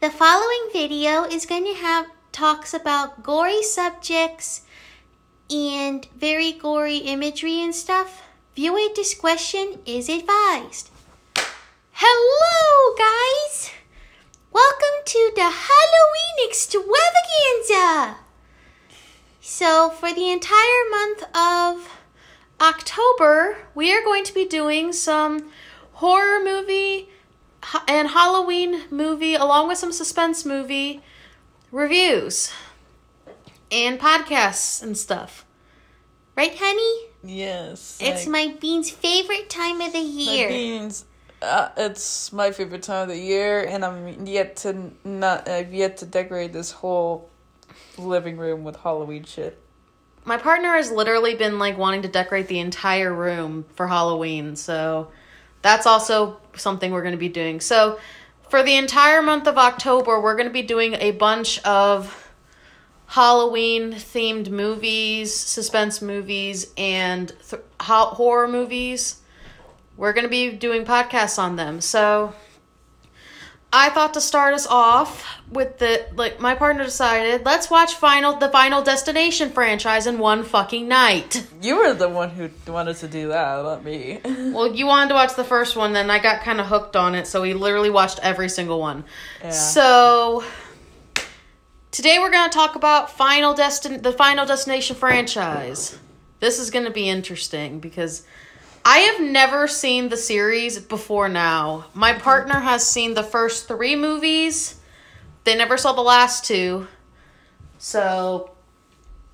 The following video is going to have talks about gory subjects and very gory imagery and stuff. Viewer discretion is advised. Hello, guys! Welcome to the Halloween extravaganza! So, for the entire month of October, we are going to be doing some horror movie and Halloween movie, along with some suspense movie reviews and podcasts and stuff. Right, honey? Yes. It's my Bean's favorite time of the year. My Beans, it's my favorite time of the year, and I've yet to decorate this whole living room with Halloween shit. My partner has literally been wanting to decorate the entire room for Halloween, so that's also something we're going to be doing. So for the entire month of October, we're going to be doing a bunch of Halloween themed movies, suspense movies, and horror movies. We're going to be doing podcasts on them. So I thought to start us off with my partner decided, let's watch the Final Destination franchise in one fucking night. You were the one who wanted to do that, not me. Well, you wanted to watch the first one, then I got kind of hooked on it, so we literally watched every single one. Yeah. So today we're going to talk about the Final Destination franchise. This is going to be interesting because I have never seen the series before now. My partner has seen the first 3 movies. They never saw the last 2. So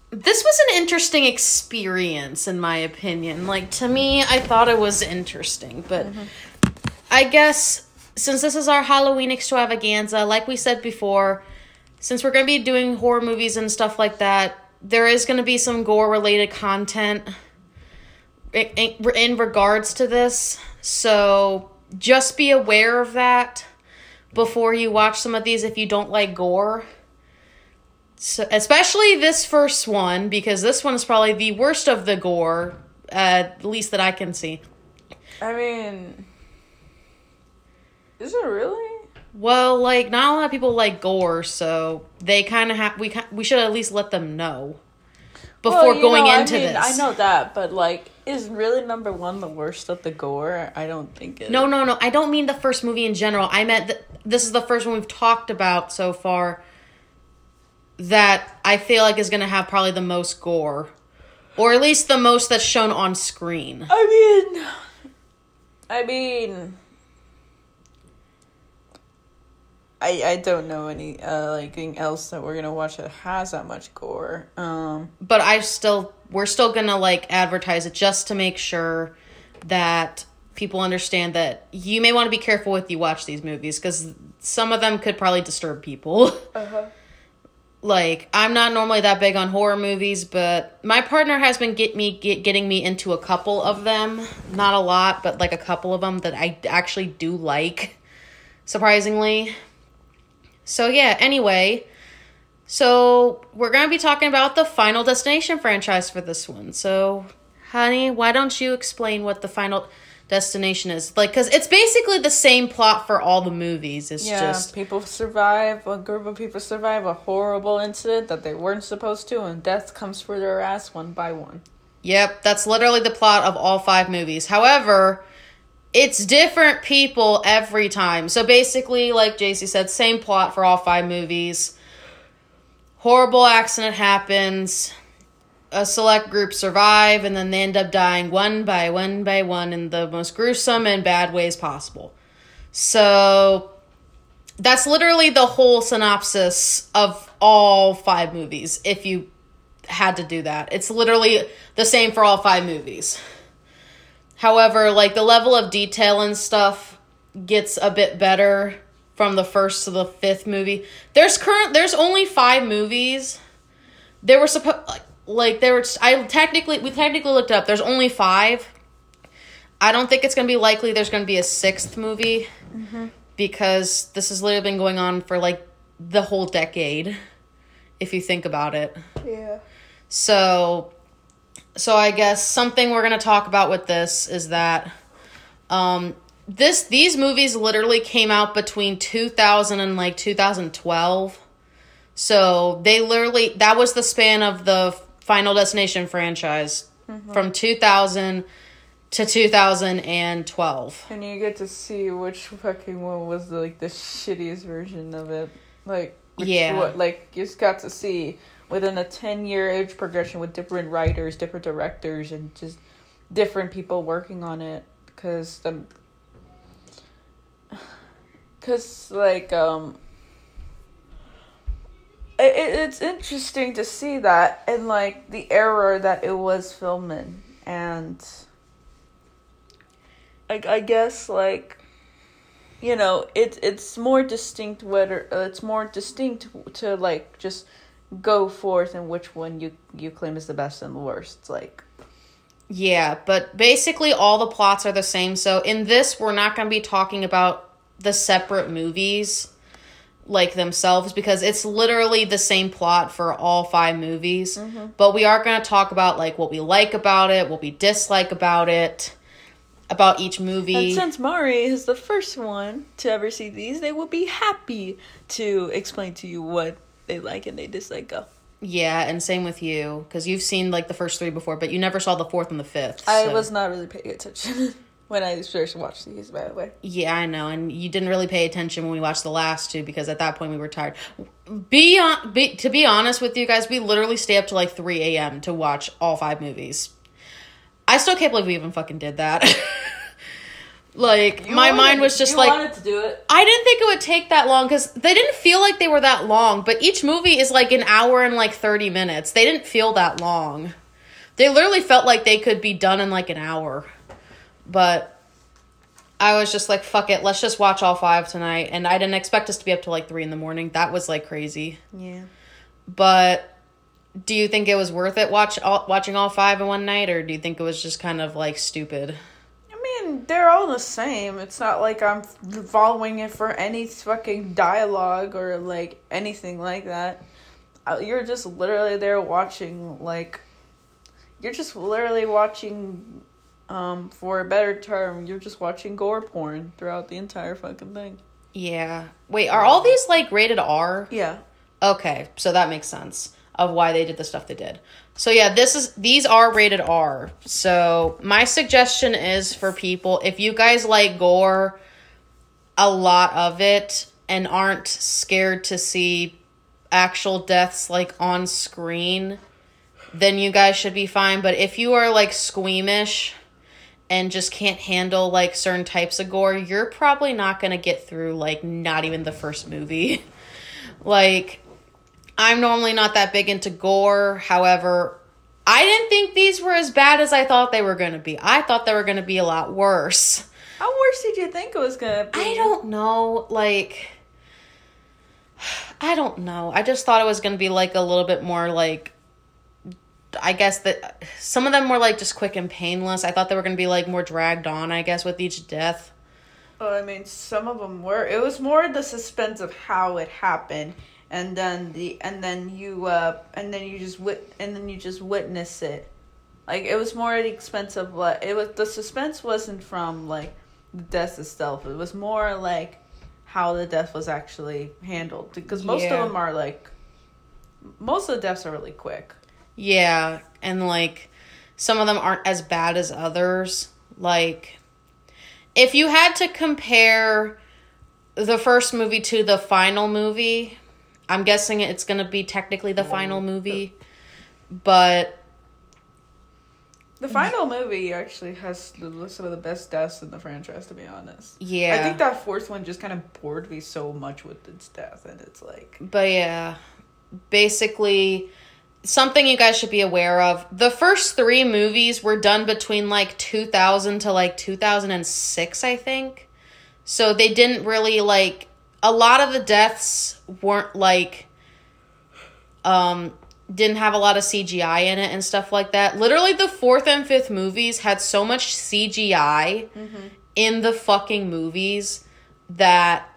this was an interesting experience, in my opinion. To me, I thought it was interesting. But I guess since this is our Halloween extravaganza, like we said before, since we're going to be doing horror movies and stuff like that, there is going to be some gore-related content in regards to this, so just be aware of that before you watch some of these if you don't like gore. So, especially this first one, because this one is probably the worst of the gore, at least that I can see. I mean, is it really? Well, not a lot of people like gore, so they kind of have. We should at least let them know before going into this. I know that, but is really number 1 the worst of the gore? I don't think it is. No. I don't mean the first movie in general. I meant this is the first one we've talked about so far that I feel like is going to have probably the most gore. Or at least the most that's shown on screen. I mean, I don't know any anything else that we're gonna watch that has that much gore. But we're still gonna advertise it just to make sure that people understand that you may want to be careful with you watch these movies because some of them could probably disturb people. I'm not normally that big on horror movies, but my partner has been getting me into a couple of them. Not a lot, but a couple of them that I actually do like, surprisingly. So yeah, anyway, so we're going to be talking about the Final Destination franchise for this one. So, honey, why don't you explain what the Final Destination is? Because it's basically the same plot for all the movies. It's just people survive, a group of people survive a horrible incident that they weren't supposed to, and death comes for their ass one by one. Yep, that's literally the plot of all 5 movies. However, it's different people every time. So basically, like JC said, same plot for all 5 movies. Horrible accident happens. A select group survive, and then they end up dying one by one in the most gruesome and bad ways possible. So that's literally the whole synopsis of all 5 movies, if you had to do that. It's literally the same for all 5 movies. However, the level of detail and stuff gets a bit better from the first to the 5th movie. There's only 5 movies. There were we technically looked it up. There's only 5. I don't think it's going to be likely there's going to be a 6th movie because this has literally been going on for the whole decade, if you think about it. Yeah. So I guess something we're going to talk about with this is that these movies literally came out between 2000 and like 2012. So they literally, that was the span of the Final Destination franchise from 2000 to 2012. And you get to see which fucking one was like the shittiest version of it. Like, like you just got to see within a 10-year age progression with different writers, different directors, and just different people working on it. Because it's interesting to see that in, like, the era that it was filmed in. And I guess, like, you know, it's more distinct to, like, just go forth and which one you claim is the best and the worst. It's like... Yeah, but basically all the plots are the same. So in this, we're not going to be talking about the separate movies like themselves, because it's literally the same plot for all 5 movies. But we are going to talk about like what we like about it, what we dislike about it, about each movie. And since Mari is the first one to ever see these, they will be happy to explain to you what they like and they dislike. Go. Yeah, and same with you, because you've seen like the first 3 before, but you never saw the 4th and the 5th. I was not really paying attention when I first watched these, by the way. Yeah, I know, and you didn't really pay attention when we watched the last 2, because at that point we were tired. To be honest with you guys, we literally stay up to like 3 a.m. to watch all 5 movies. I still can't believe we even fucking did that. Like, my mind was just like... You wanted to do it. I didn't think it would take that long, because they didn't feel like they were that long, but each movie is like an hour and like 30 minutes. They didn't feel that long. They literally felt like they could be done in like an hour. But I was just like, fuck it, let's just watch all 5 tonight. And I didn't expect us to be up to like 3 in the morning. That was like crazy. Yeah. But do you think it was worth it watching all 5 in one night, or do you think it was just kind of like stupid? I mean, they're all the same. It's not like I'm following it for any fucking dialogue or, like, anything like that. You're just literally there watching, like... You're just literally watching, for a better term, you're just watching gore porn throughout the entire fucking thing. Yeah. Wait, are all these, like, rated R? Yeah. Okay, so that makes sense of why they did the stuff they did. So yeah, these are rated R. So my suggestion is for people, if you guys like gore, a lot of it, and aren't scared to see actual deaths like on screen, then you guys should be fine. But if you are like squeamish and just can't handle like certain types of gore, you're probably not going to get through like not even the first movie. Like, I'm normally not that big into gore. However, I didn't think these were as bad as I thought they were going to be. I thought they were going to be a lot worse. How worse did you think it was going to be? I don't know. Like, I don't know. I just thought it was going to be like a little bit more like, I guess that some of them were like just quick and painless. I thought they were going to be like more dragged on, I guess, with each death. Oh, I mean, some of them were. It was more the suspense of how it happened. And then you just witness it. Like, it was more the expense of what it was. The suspense wasn't from like the death itself. It was more like how the death was actually handled. Because most of them are like, most of the deaths are really quick. Yeah, and like some of them aren't as bad as others. Like, if you had to compare the first movie to the final movie, I'm guessing it's going to be technically the final movie, but... The final movie actually has some of the best deaths in the franchise, to be honest. Yeah. I think that 4th one just kind of bored me so much with its death, and it's like... But yeah, basically, something you guys should be aware of. The first 3 movies were done between, like, 2000 to, like, 2006, I think. So they didn't really, like... A lot of the deaths weren't, like, didn't have a lot of CGI in it and stuff like that. Literally, the 4th and 5th movies had so much CGI in the fucking movies that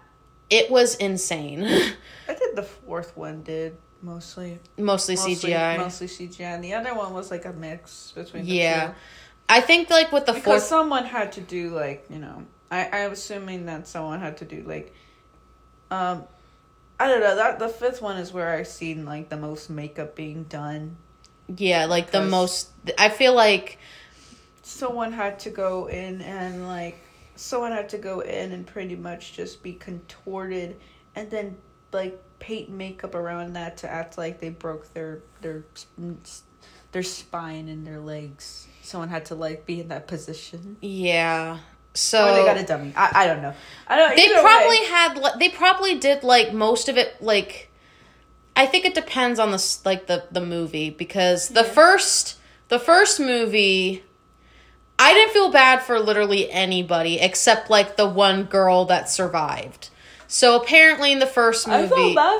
it was insane. I think the 4th one did, mostly. Mostly CGI. Mostly CGI. And the other one was, like, a mix between the two. I think, like, with the 4th... Because someone had to do, like, you know... I'm assuming that someone had to do like, I don't know, that the fifth one is where I've seen like the most makeup being done. Yeah, like the most. I feel like someone had to go in and pretty much just be contorted, and then like paint makeup around that to act like they broke their spine and their legs. Someone had to like be in that position. Yeah. So or they got a dummy. I don't know. They probably did like most of it. Like, I think it depends on the movie, because the first movie, I didn't feel bad for literally anybody except like the one girl that survived. So apparently in the first movie, I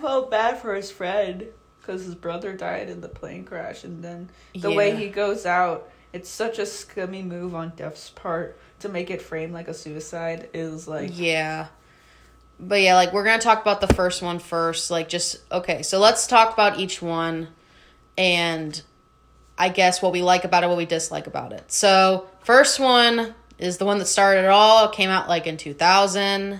felt bad for his friend because his brother died in the plane crash, and then the way he goes out. It's such a scummy move on Def's part to make it frame like a suicide. Is like... Yeah. But yeah, like, we're going to talk about the first one first. Like, just... Okay, so let's talk about each one. And I guess what we like about it, what we dislike about it. So, first one is the one that started it all. It came out, like, in 2000.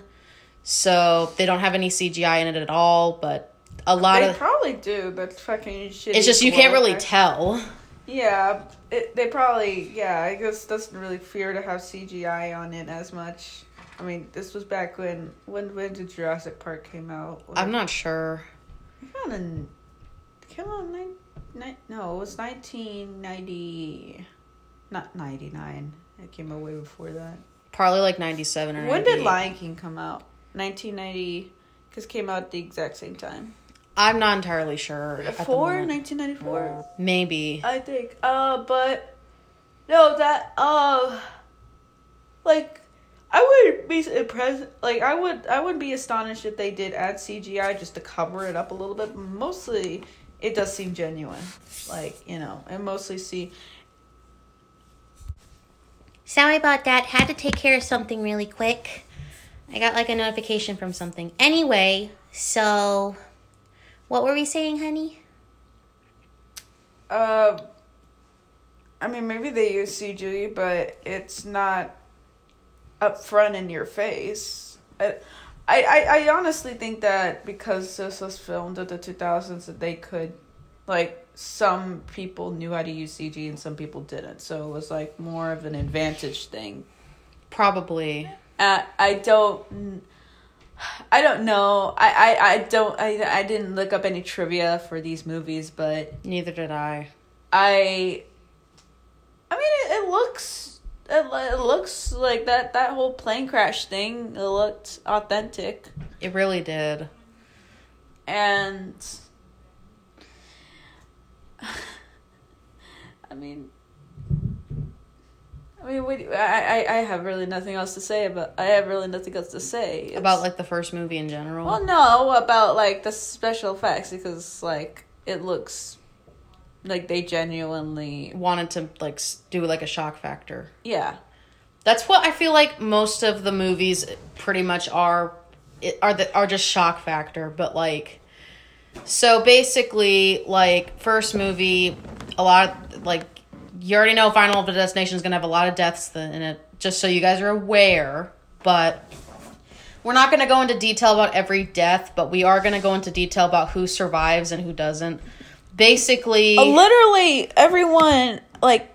So, they don't have any CGI in it at all. But a lot They probably do. That's fucking shitty. It's just you can't really tell. Yeah, they probably, I guess doesn't really fear to have CGI on it as much. I mean, this was back when did Jurassic Park came out? I'm not sure. It came out it was 1990, not 99. It came out way before that. Probably like 97 or 98. When did Lion King come out? 1990, because it came out at the exact same time. I'm not entirely sure. 1994? Maybe. I think. But no, that like I wouldn't be impressed. Like I wouldn't be astonished if they did add CGI just to cover it up a little bit. Mostly, it does seem genuine. Like, you know, and mostly see. Sorry about that. Had to take care of something really quick. I got like a notification from something. Anyway, so. What were we saying, honey? I mean, maybe they use CG, but it's not up front in your face. I honestly think that because this was filmed in the 2000s, that they could, like, some people knew how to use CG and some people didn't. So it was, like, more of an advantage thing. Probably. I don't know. I didn't look up any trivia for these movies, but neither did I. I mean, it looks like that whole plane crash thing. It looked authentic. It really did. And I mean, I have really nothing else to say about like the first movie in general. Well, no, about like the special effects, because like it looks like they genuinely wanted to like do like a shock factor. Yeah, that's what I feel like most of the movies pretty much are just shock factor. But like, so basically, like first movie, a lot of like. You already know Final Destination is going to have a lot of deaths in it, just so you guys are aware. But we're not going to go into detail about every death, but we are going to go into detail about who survives and who doesn't. Basically... literally, everyone, like...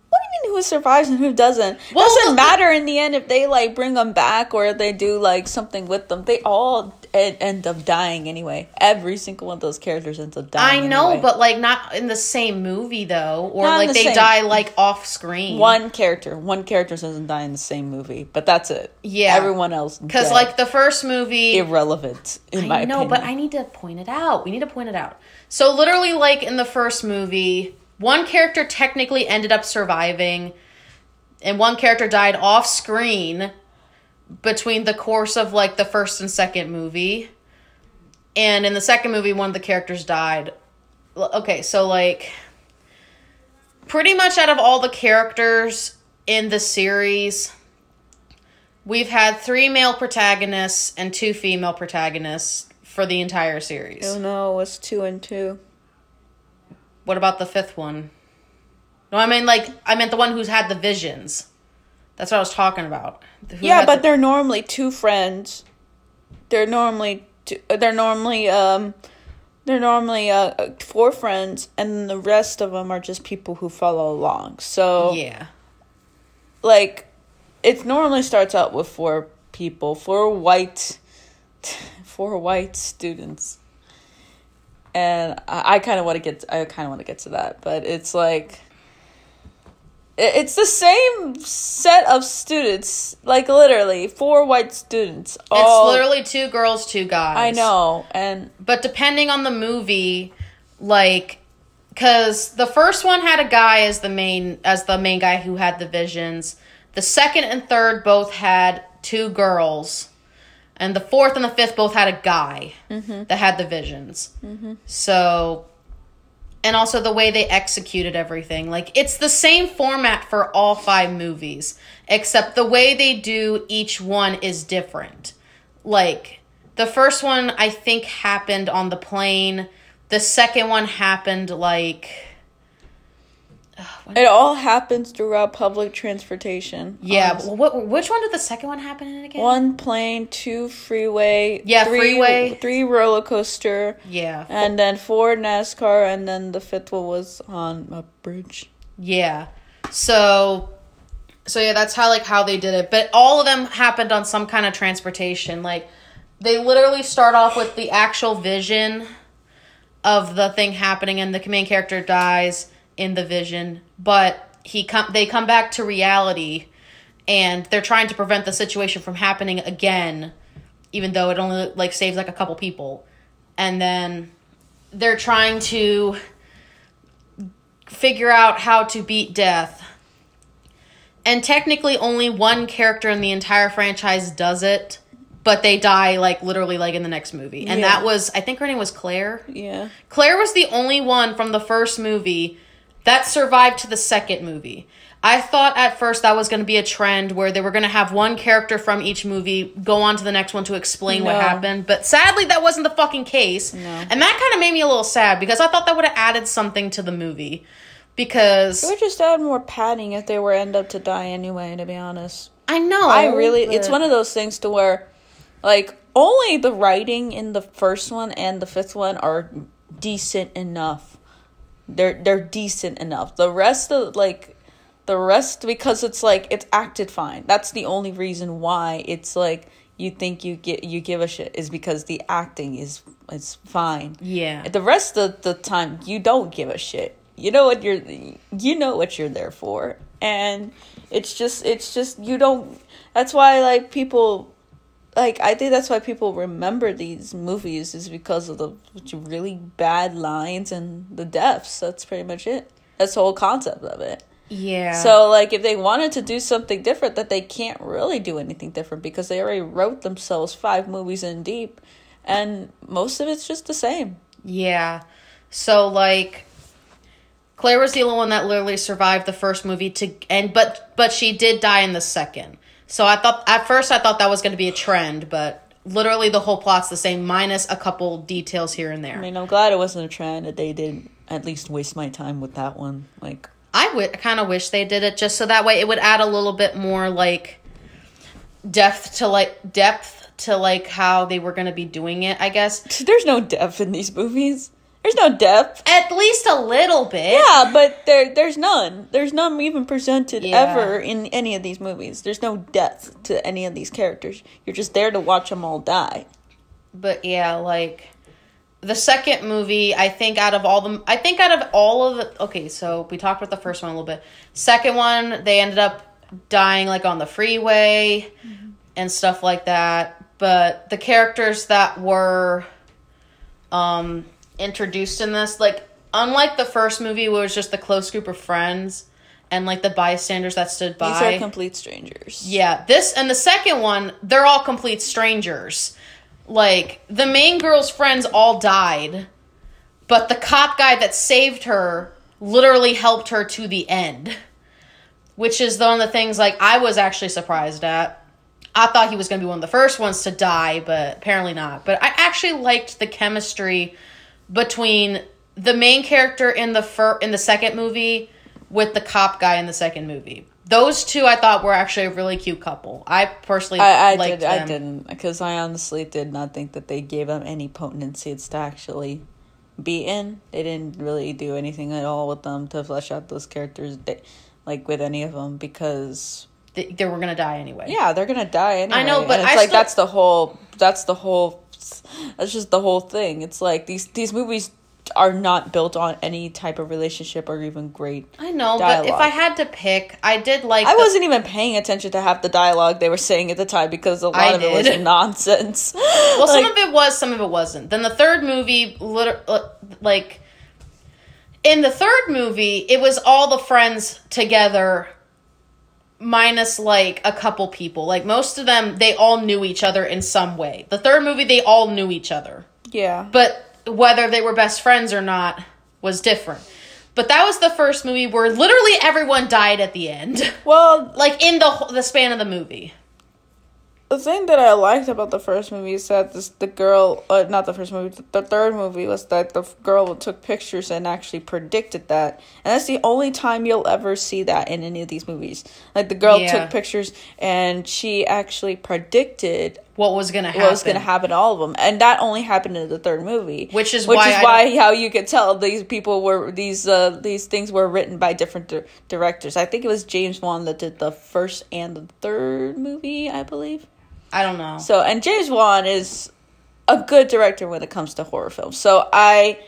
What do you mean who survives and who doesn't? Well, doesn't matter in the end if they, like, bring them back or they do, like, something with them. They all end up dying anyway. Every single one of those characters ends up dying. I know, anyway. but, like, not in the same movie, though. Or, Not like, they same. die, like, off screen. One character doesn't die in the same movie, but that's it. Yeah. Everyone else Because, like, the first movie... irrelevant, in my opinion. I know, but I need to point it out. We need to point it out. So, literally, like, in the first movie, one character technically ended up surviving... And one character died off screen between the course of, like, the first and second movie. And in the second movie, one of the characters died. Okay, so, like, pretty much out of all the characters in the series, we've had 3 male protagonists and 2 female protagonists for the entire series. Oh, no, it's 2 and 2. What about the 5th one? No, I meant the one who's had the visions. That's what I was talking about. Yeah, but they're normally two friends. They're normally four friends, and the rest of them are just people who follow along. So yeah, like, it normally starts out with four people, four white students, and I kind of want to get to that, but it's like, it's the same set of students, like literally 4 white students. It's literally 2 girls, 2 guys. I know, but depending on the movie, like, because the first one had a guy as the main guy who had the visions. The second and third both had 2 girls, and the fourth and the fifth both had a guy that had the visions. So. And also the way they executed everything. Like, it's the same format for all 5 movies. Except the way they do each one is different. Like, the first one, I think, happened on the plane. The second one happened, like... It all happens throughout public transportation. Yeah, but which one did the second one happen in again? 1 plane, 2 freeway. Yeah, 3, freeway. 3 roller coaster. Yeah. And then 4 NASCAR, and then the 5th one was on a bridge. Yeah. So yeah, that's how they did it. But all of them happened on some kind of transportation. Like, they literally start off with the actual vision of the thing happening, and the main character dies in the vision, but they come back to reality, and they're trying to prevent the situation from happening again, even though it only like saves like a couple people. And then they're trying to figure out how to beat death. And technically only one character in the entire franchise does it, but they die like literally like in the next movie. And that was, I think her name was Claire. Yeah. Claire was the only one from the first movie that survived to the second movie. I thought at first that was going to be a trend where they were going to have one character from each movie go on to the next one to explain what happened. But sadly, that wasn't the fucking case. No. And that kind of made me a little sad because I thought that would have added something to the movie. Because... It would just add more padding if they were end up to die anyway, to be honest. I know. It's one of those things to where, like, only the writing in the first one and the 5th one are decent enough. They're decent enough. The rest, because it's like, it's acted fine. That's the only reason why it's like you think you give a shit, is because the acting is fine. Yeah. The rest of the time you don't give a shit. You know what you're there for. And it's just you don't. That's why like people. Like, I think that's why people remember these movies, is because of the really bad lines and the deaths. That's pretty much it. That's the whole concept of it. Yeah. So, like, if they wanted to do something different, that they can't really do anything different because they already wrote themselves 5 movies in deep, and most of it's just the same. Yeah. So, like, Claire was the only one that literally survived the first movie but she did die in the second. So at first I thought that was going to be a trend, but literally the whole plot's the same, minus a couple details here and there. I mean, I'm glad it wasn't a trend, that they didn't at least waste my time with that one. Like, I kind of wish they did it just so that way it would add a little bit more like depth to how they were going to be doing it, I guess. There's no depth in these movies. There's no depth. At least a little bit. Yeah, but there's none. There's none even presented ever in any of these movies. There's no depth to any of these characters. You're just there to watch them all die. But yeah, like, the second movie, I think out of all of the... Okay, so we talked about the first one a little bit. Second one, they ended up dying, like, on the freeway and stuff like that. But the characters that were... introduced in this, like, unlike the first movie where it was just the close group of friends and like the bystanders that stood by, these are complete strangers. Yeah, this and the second one, they're all complete strangers. Like, the main girl's friends all died, but the cop guy that saved her literally helped her to the end, which is one of the things like I was actually surprised at. I thought he was going to be one of the first ones to die, but apparently not. But I actually liked the chemistry between the main character in the second movie with the cop guy in the second movie. Those two I thought were actually a really cute couple. I personally liked them. I didn't, because I honestly did not think that they gave them any potent seeds to actually be in. They didn't really do anything at all with them to flesh out those characters, like with any of them, because they were gonna die anyway. Yeah, they're gonna die anyway. I know, but and it's that's just the whole thing. It's like these movies are not built on any type of relationship or even great dialogue. But if I had to pick, I did like... I wasn't even paying attention to half the dialogue they were saying at the time, because a lot of it was nonsense. Well, some of it was, some of it wasn't. Then the third movie, like... In the third movie, it was all the friends together, minus, like, a couple people. Like, most of them, they all knew each other in some way. The third movie, they all knew each other. Yeah. But whether they were best friends or not was different. But that was the first movie where literally everyone died at the end. Well, like, in the span of the movie. The thing that I liked about the first movie is that the third movie was that the girl took pictures and actually predicted that. And that's the only time you'll ever see that in any of these movies. Like, the girl took pictures and she actually predicted what was going to happen. To all of them. And that only happened in the third movie. Which is why how you could tell these people were, these things were written by different directors. I think it was James Wan that did the first and the third movie, I believe. I don't know. So, and James Wan is a good director when it comes to horror films. So I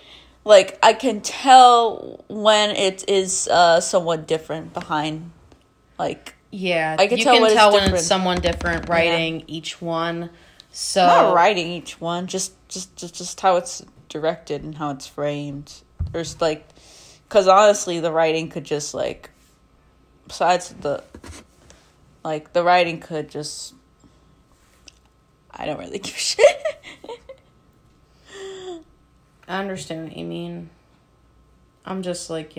can tell when it is somewhat different behind, like... Yeah, I can tell when it's someone different writing each one. So not writing each one, just how it's directed and how it's framed. There's like, because honestly, the writing could just like, besides the writing could just, I don't really give a shit. I understand what you mean. I'm just like,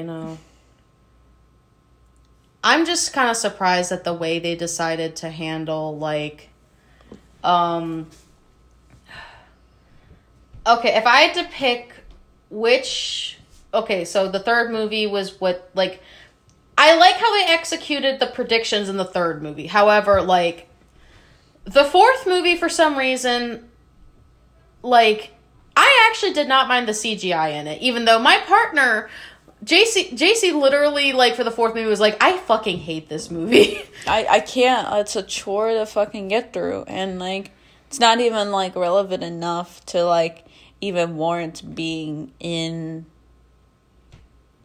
I'm just kind of surprised at the way they decided to handle, like, okay, if I had to pick so the third movie was what, like, I like how they executed the predictions in the third movie. However, like, the fourth movie, for some reason, like, I actually did not mind the CGI in it, even though my partner... JC literally, like, for the fourth movie was like, I fucking hate this movie. I can't. It's a chore to fucking get through. And, like, it's not even, like, relevant enough to, like, even warrant being in...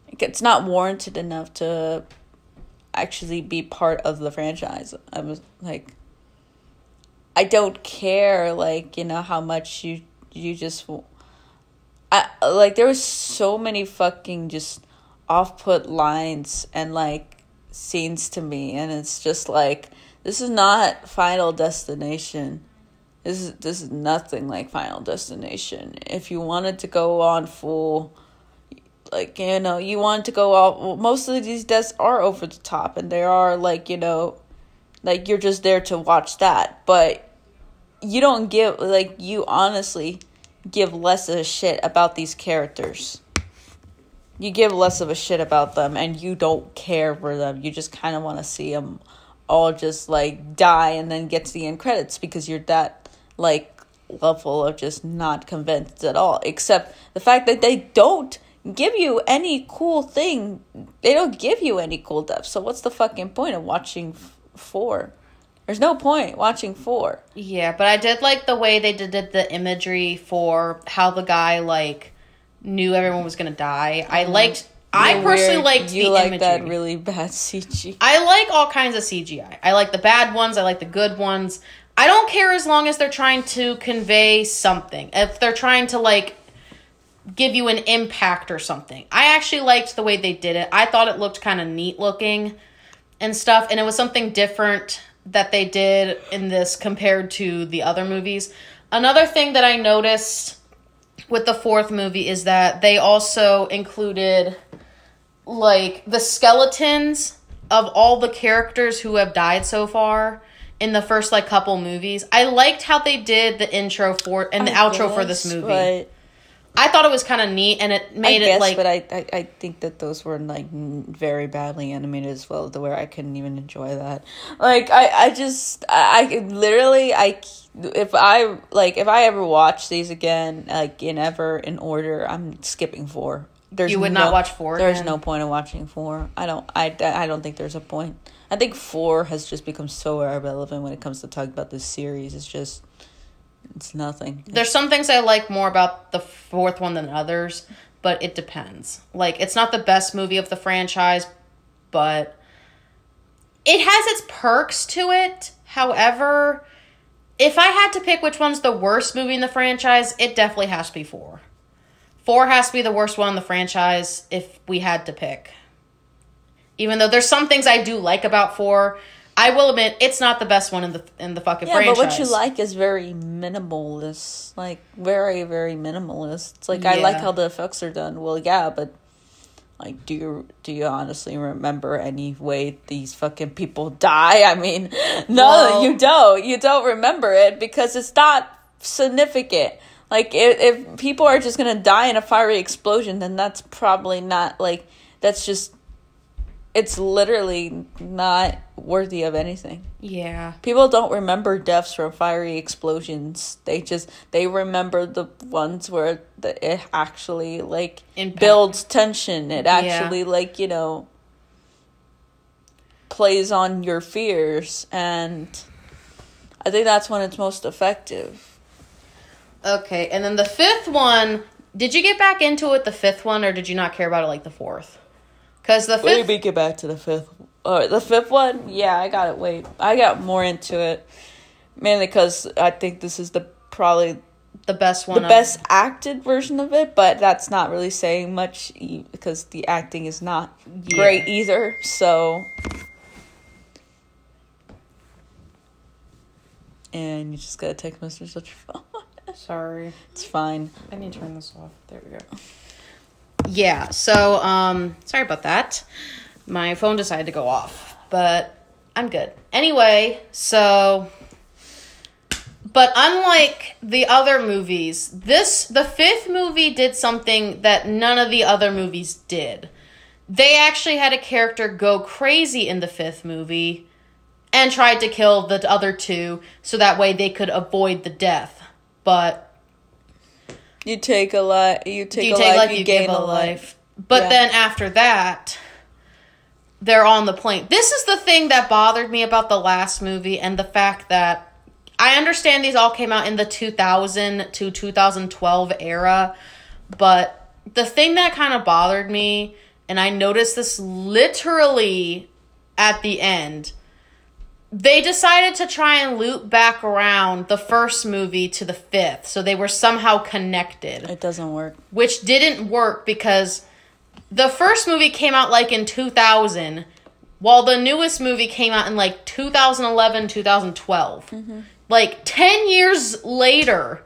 Like, it's not warranted enough to actually be part of the franchise. I was, like... I don't care, like, how much you just... there was so many fucking just off-put lines and, like, scenes to me, and it's just like, this is not Final Destination. This is nothing like Final Destination. If you wanted to go on full, like, you wanted to go all, well, most of these deaths are over the top, and they are, like, like, you're just there to watch that, but you don't give, like, you honestly give less of a shit about these characters. You give less of a shit about them, and you don't care for them. You just kind of want to see them all just, like, die and then get to the end credits, because you're that, like, level of just not convinced at all. Except the fact that they don't give you any cool thing. They don't give you any cool depth. So what's the fucking point of watching 4? There's no point watching 4. Yeah, but I did like the way they did the imagery for how the guy, like, knew everyone was gonna die. I personally liked the imagery. You like that really bad CG. I like all kinds of CGI. I like the bad ones. I like the good ones. I don't care as long as they're trying to convey something. If they're trying to, like, give you an impact or something. I actually liked the way they did it. I thought it looked kind of neat looking and stuff, and it was something different that they did in this compared to the other movies. Another thing that I noticed with the fourth movie is that they also included, like, the skeletons of all the characters who have died so far in the first, like, couple movies. I liked how they did the intro for and the outro for this movie. I thought it was kind of neat, and it made it like. But I think that those were like very badly animated as well, to where I couldn't even enjoy that. Like if I ever watch these again, like in order, I'm skipping 4. You would not watch 4. There's no point in watching 4. I don't think there's a point. I think 4 has just become so irrelevant when it comes to talking about this series. It's nothing. There's some things I like more about the 4th one than others, but it depends. Like, it's not the best movie of the franchise, but it has its perks to it. However, if I had to pick which one's the worst movie in the franchise, it definitely has to be 4. 4 has to be the worst one in the franchise if we had to pick. Even though there's some things I do like about 4, I will admit it's not the best one in the fucking franchise. Yeah, but what you like is very minimalist. Like, very, very minimalist. It's like, I like how the effects are done. Well, yeah, but like, do you honestly remember any way these fucking people die? I mean, no, you don't. You don't remember it because it's not significant. Like, if people are just gonna die in a fiery explosion, then that's probably not, like, that's just, it's literally not worthy of anything. Yeah. People don't remember deaths from fiery explosions. They remember the ones where it actually, like, builds tension. It actually, like, you know, plays on your fears. And I think that's when it's most effective. Okay, and then the 5th one, did you get back into it, the 5th one, or did you not care about it like the 4th? Because the 5th... Let me get back to the 5th. The 5th one? Yeah, I got more into it. Mainly because I think this is probably the best one. The best acted version of it, but that's not really saying much because the acting is not great either, so... And you just got a text message on your phone. Sorry. It's fine. I need to turn this off. There we go. Yeah, so, sorry about that. My phone decided to go off, but I'm good. Anyway, so, but unlike the other movies, the 5th movie did something that none of the other movies did. They actually had a character go crazy in the 5th movie and tried to kill the other 2 so that way they could avoid the death. But you take a life, you gain a life. But then after that, they're on the plane. This is the thing that bothered me about the last movie, and the fact that I understand these all came out in the 2000 to 2012 era, but the thing that kind of bothered me, and I noticed this literally at the end, they decided to try and loop back around the first movie to the 5th, so they were somehow connected. It doesn't work. Which didn't work because the first movie came out like in 2000, while the newest movie came out in like 2011, 2012. Mm-hmm. Like 10 years later.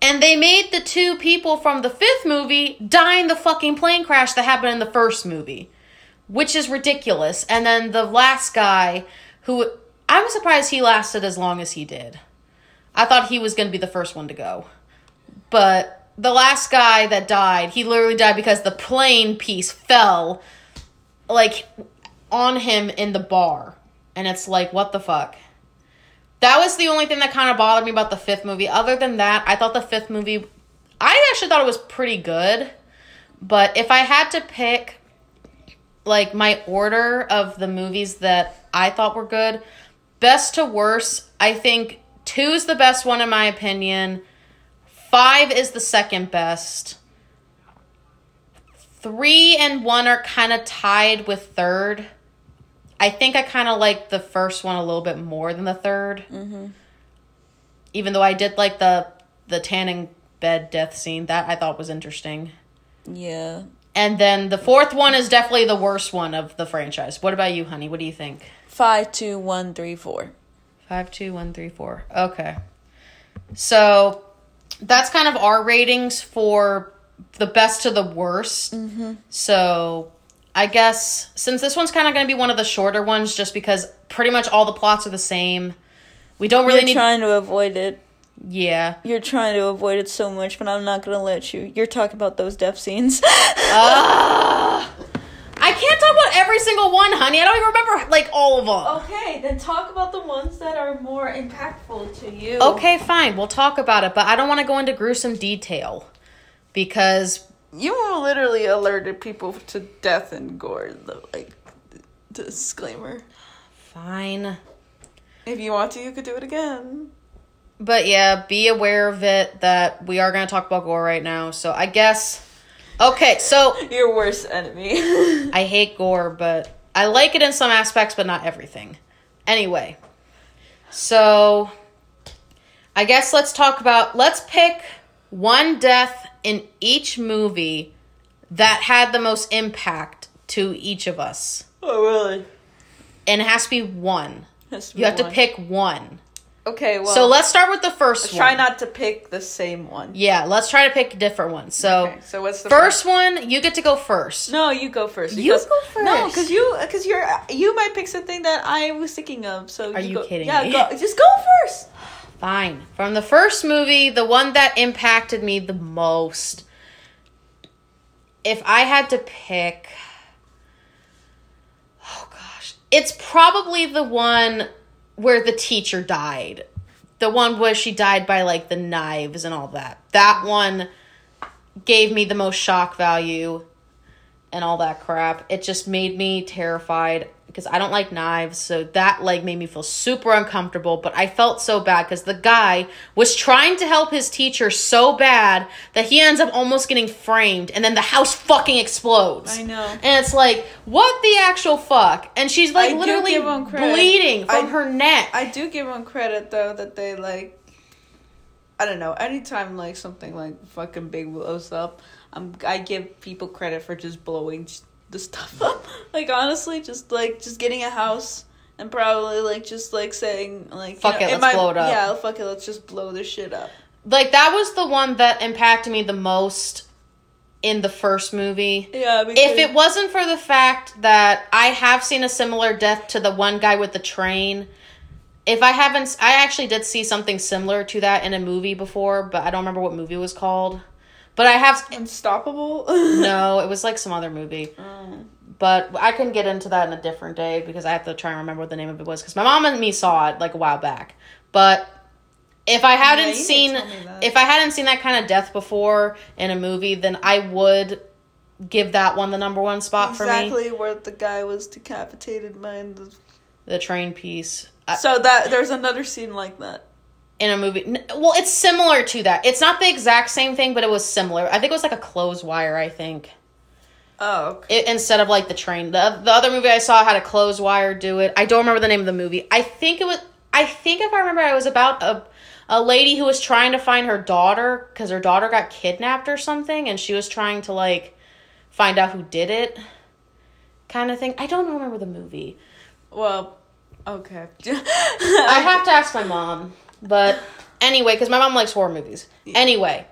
And they made the 2 people from the 5th movie die in the fucking plane crash that happened in the first movie. Which is ridiculous. And then the last guy, who I was surprised he lasted as long as he did. I thought he was going to be the first one to go. But the last guy that died, he literally died because the plane piece fell, like, on him in the bar. And it's like, what the fuck? That was the only thing that kind of bothered me about the 5th movie. Other than that, I thought the 5th movie, I actually thought it was pretty good. But if I had to pick, like, my order of the movies that I thought were good, best to worst, I think 2 is the best one in my opinion. 5 is the second best. 3 and 1 are kind of tied with 3rd. I think I kind of like the first one a little bit more than the 3rd. Mm-hmm. Even though I did like the tanning bed death scene. That I thought was interesting. Yeah. And then the 4th one is definitely the worst one of the franchise. What about you, honey? What do you think? 5, 2, 1, 3, 4. 5, 2, 1, 3, 4. Okay. So that's kind of our ratings for the best to the worst. Mm-hmm. So I guess since this one's kind of going to be one of the shorter ones, just because pretty much all the plots are the same, we don't really trying to avoid it. Yeah. You're trying to avoid it so much, but I'm not gonna let you. You're talking about those death scenes. I can't talk about every single one, honey. I don't even remember, like, all of them. Okay, then talk about the ones that are more impactful to you. Okay, fine. We'll talk about it, but I don't want to go into gruesome detail. Because... You literally alerted people to death and gore, like, disclaimer. Fine. If you want to, you could do it again. But yeah, be aware of it, that we are going to talk about gore right now. So I guess... Okay, so... Your worst enemy. I hate gore, but I like it in some aspects, but not everything. Anyway. So... I guess let's pick one death in each movie that had the most impact to each of us. Oh, really? And it has to be one. You have to pick one. Okay, well... So let's start with the first one. Try not to pick the same one. Yeah, let's try to pick a different one. So, okay, so what's the first one? You get to go first. No, you go first. You go first. No, because you might pick something that I was thinking of. So are you kidding me? Yeah, just go first. Fine. From the first movie, the one that impacted me the most. If I had to pick, oh gosh, it's probably the one where the teacher died. The one where she died by, like, the knives and all that. That one gave me the most shock value and all that crap. It just made me terrified because I don't like knives. So that, like, made me feel super uncomfortable. But I felt so bad because the guy was trying to help his teacher so bad that he ends up almost getting framed. And then the house fucking explodes. I know. And it's like, what the actual fuck? And she's, like, literally bleeding from her neck. I do give them credit, though, that they, like... I don't know. Anytime, like, something, like, fucking big blows up, I give people credit for just blowing the stuff up. Like, honestly, just getting a house and probably, like, just, like, saying, like... Fuck it, let's blow it up. Yeah, fuck it, let's just blow this shit up. Like, that was the one that impacted me the most in the first movie. Yeah, because... If it wasn't for the fact that I have seen a similar death to the one guy with the train... I actually did see something similar to that in a movie before, but I don't remember what movie it was called. But I have... Unstoppable? No, it was like some other movie. But I can get into that in a different day because I have to try and remember what the name of it was. Because my mom and me saw it like a while back. But if I hadn't seen that kind of death before in a movie, then I would give that one the number one spot for me. Exactly where the guy was decapitated by the train piece. So that there's another scene like that in a movie. Well, it's similar to that. It's not the exact same thing, but it was similar. I think it was like a clothes wire. I think. Oh. Okay. Instead of like the train, the other movie I saw had a clothes wire do it. I don't remember the name of the movie. I think if I remember, it was about a lady who was trying to find her daughter because her daughter got kidnapped or something, and she was trying to like find out who did it, kind of thing. I don't remember the movie. Well. Okay. I have to ask my mom. But anyway, because my mom likes horror movies. Yeah. Anyway,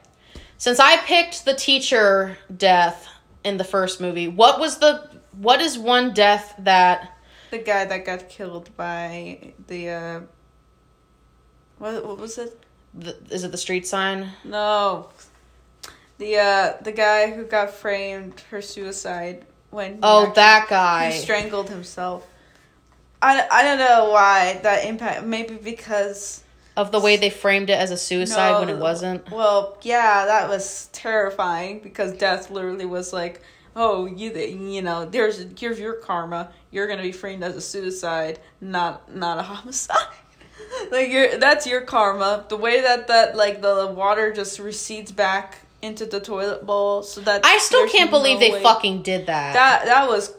since I picked the teacher death in the first movie, what is one death that... The guy that got killed by the, what was it? Is it the street sign? No. The guy who got framed for suicide when... that guy. He strangled himself. I don't know why that impact. Maybe because of the way they framed it as a suicide when it wasn't. Well, yeah, that was terrifying because death literally was like, oh, you know, here's your karma. You're gonna be framed as a suicide, not a homicide. Like that's your karma. The way that like the water just recedes back into the toilet bowl, so that I still can't believe they fucking did that. That was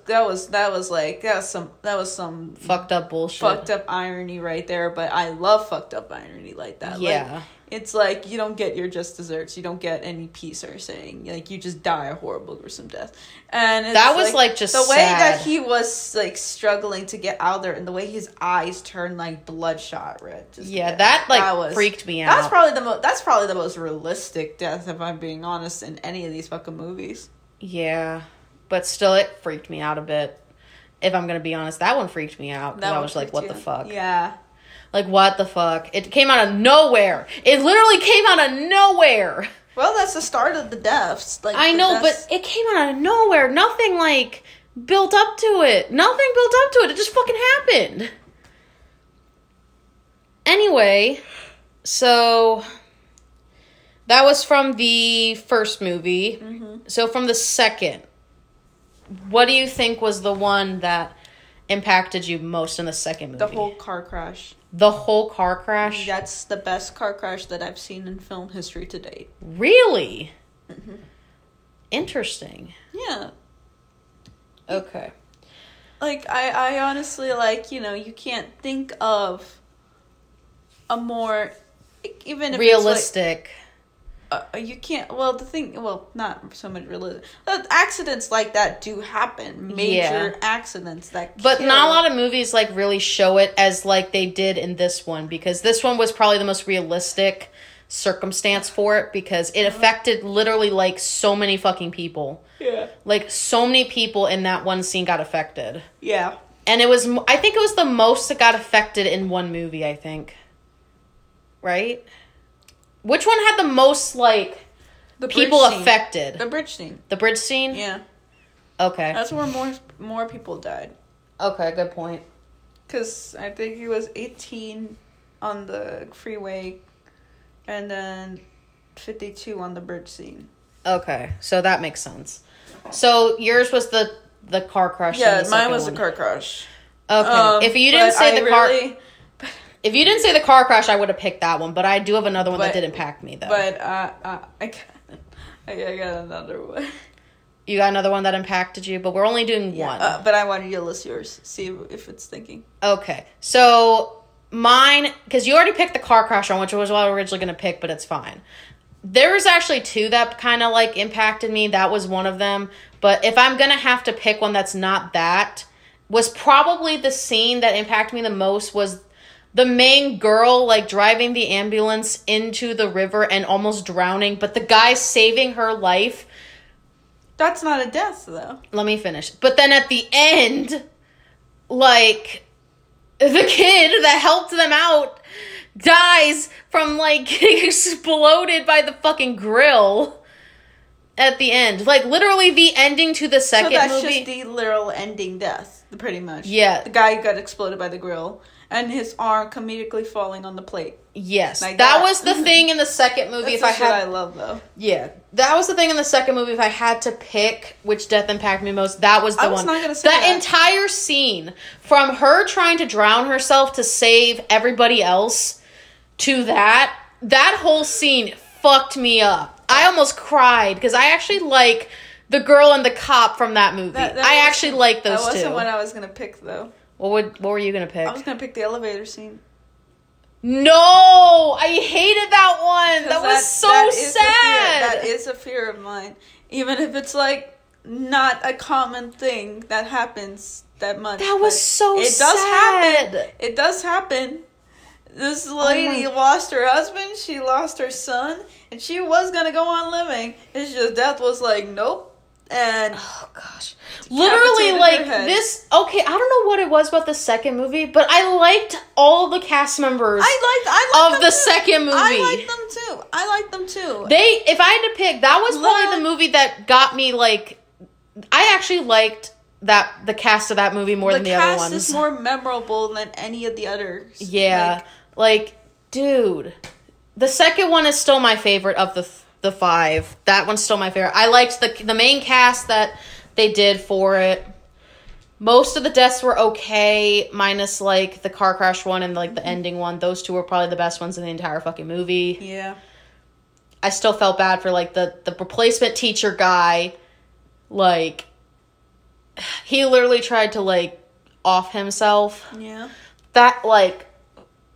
some fucked up bullshit. Fucked up irony right there, but I love fucked up irony like that. Yeah. Like, it's like you don't get your just desserts. You don't get any peace or saying. Like you just die a horrible, gruesome death. And it's that was like just the way sad. that he was like struggling to get out there, and the way his eyes turned like bloodshot red. That freaked me out. That's probably the most realistic death, if I'm being honest, in any of these fucking movies. Yeah, but still, it freaked me out a bit. If I'm gonna be honest, that one freaked me out because I was like, "What the fuck?" Yeah. Like, what the fuck? It came out of nowhere. It literally came out of nowhere. Well, that's the start of the deaths. Like, I know, but it came out of nowhere. Nothing, like, built up to it. Nothing built up to it. It just fucking happened. Anyway, so that was from the first movie. Mm-hmm. So from the second, what do you think was the one that impacted you most in the second movie? The whole car crash. The whole car crash? That's the best car crash that I've seen in film history to date. Really? Mm-hmm. Interesting. Yeah. Okay. Like, I honestly, like, you know, you can't think of a more, even if realistic. It's like, you can't, not so much realistic. But accidents like that do happen. Major accidents that But kill. not a lot of movies, like, really show it as, like, they did in this one. Because this one was probably the most realistic circumstance for it. Because it affected literally, like, so many fucking people. Yeah. Like, so many people in that one scene got affected. Yeah. And it was, I think it was the most that got affected in one movie, I think. Right? Which one had the most, like, the people affected? The bridge scene. The bridge scene? Yeah. Okay. That's where more people died. Okay, good point. Because I think he was 18 on the freeway and then 52 on the bridge scene. Okay, so that makes sense. So yours was the car crash. Yeah, mine was the car crash. Okay, if you didn't say the car... If you didn't say the car crash, I would have picked that one. But I do have another one that did impact me, though. But I got another one. You got another one that impacted you, but we're only doing one. But I wanted you to list yours. See if it's thinking. Okay. So mine, because you already picked the car crash one, which was what I was originally going to pick, but it's fine. There was actually two that kind of, like, impacted me. That was one of them. But if I'm going to have to pick one that's not that, was probably the scene that impacted me the most was the main girl, like, driving the ambulance into the river and almost drowning, but the guy saving her life. That's not a death, though. Let me finish. But then at the end, like, the kid that helped them out dies from, like, getting exploded by the fucking grill at the end. Like, literally the ending to the second movie. So that's just the literal ending death, pretty much. Yeah. The guy got exploded by the grill. And his arm comedically falling on the plate. Yes. Like that was the thing in the second movie. That's the shit I love, though. Yeah. That was the thing in the second movie. If I had to pick which death impacted me most, that was the one. I was not going to say that entire scene, from her trying to drown herself to save everybody else, to that whole scene fucked me up. I almost cried, because I actually like the girl and the cop from that movie. I actually like those two. That wasn't what I was going to pick, though. What were you going to pick? I was going to pick the elevator scene. No! I hated that one! That was so sad! That is a fear of mine. Even if it's, like, not a common thing that happens that much. That was so sad! It does happen. It does happen. This lady lost her husband, she lost her son, and she was going to go on living. It's just death was like, nope. And oh gosh, literally, like, this. Okay, I don't know what it was about the second movie, but I liked all the cast members. I liked of the second movie. I liked them too. If I had to pick, that was probably the movie that got me. Like, I actually liked the cast of that movie more than the other ones. The cast is more memorable than any of the others. Yeah, like, dude, the second one is still my favorite of the 5. That one's still my favorite. I liked the main cast that they did for it. Most of the deaths were okay, minus, like, the car crash one and, like, the ending one. Those two were probably the best ones in the entire fucking movie. Yeah. I still felt bad for, like, the replacement teacher guy. Like, he literally tried to, like, off himself. Yeah. That, like,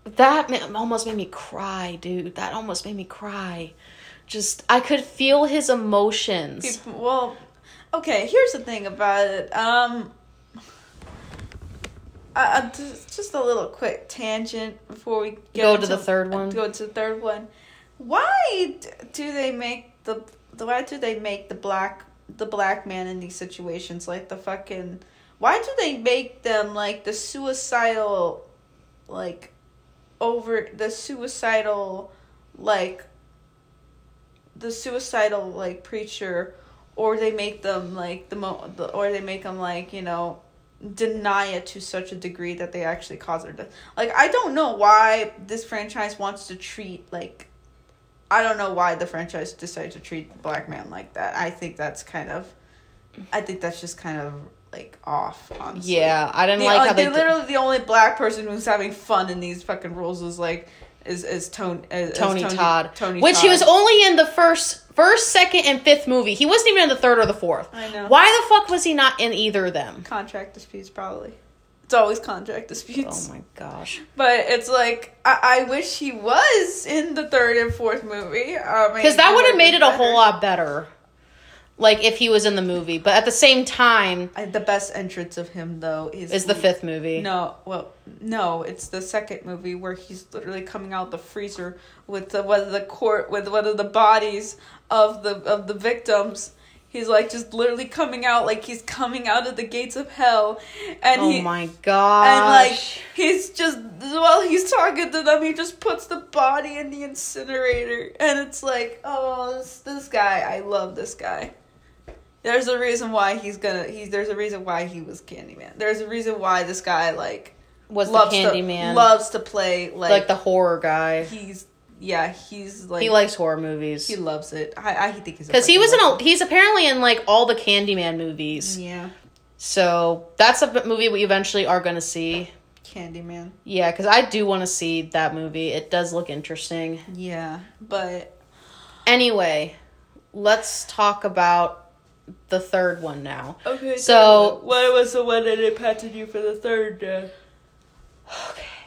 that almost made me cry, dude. That almost made me cry. Just, I could feel his emotions. Well, okay, here's the thing about it. Just a little quick tangent before we go to the third one. Go to the third one. Why do they make the black man in these situations like the fucking? Why do they make them like the suicidal, like, over the suicidal like preacher, or they make them like or they make them like, you know, deny it to such a degree that they actually cause their death. Like, I don't know why this franchise wants to treat like, I don't know why the franchise decided to treat the black man like that. I think that's just kind of like off, honestly. Yeah, I didn't like how they literally the only black person who's having fun in these fucking rules is like Tony Todd. Which he was only in the first, second, and fifth movie. He wasn't even in the third or the fourth. I know. Why the fuck was he not in either of them? Contract disputes, probably. It's always contract disputes. Oh my gosh. But it's like, I wish he was in the third and fourth movie. Because that would have made it a whole lot better. Like, if he was in the movie. But at the same time... the best entrance of him, though, is the fifth movie. No, it's the second movie where he's literally coming out the freezer with one of the bodies of the victims. He's like just literally coming out like he's coming out of the gates of hell. And oh my gosh. And like he's just, while he's talking to them, he just puts the body in the incinerator. And it's like, oh, this guy, I love this guy. There's a reason why there's a reason why he was Candyman. There's a reason why this guy like loves to play like the horror guy. He's like, he likes horror movies. He loves it. I think he's because he's apparently in like all the Candyman movies. Yeah. So that's a movie we eventually are going to see. Candyman. Yeah, because I do want to see that movie. It does look interesting. Yeah, but anyway, let's talk about the third one now. Okay. So what was the one that impacted you for the third? Okay,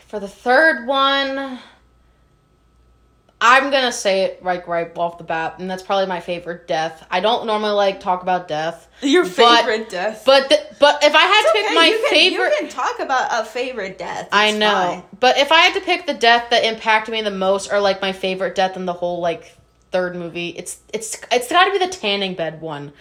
for the third one, I'm gonna say it right off the bat, and that's probably my favorite death. I don't normally talk about death. Your favorite death, but if I had to pick my favorite, you can talk about a favorite death. I know, fine. But if I had to pick the death that impacted me the most, or like my favorite death in the whole like third movie, it's got to be the tanning bed one.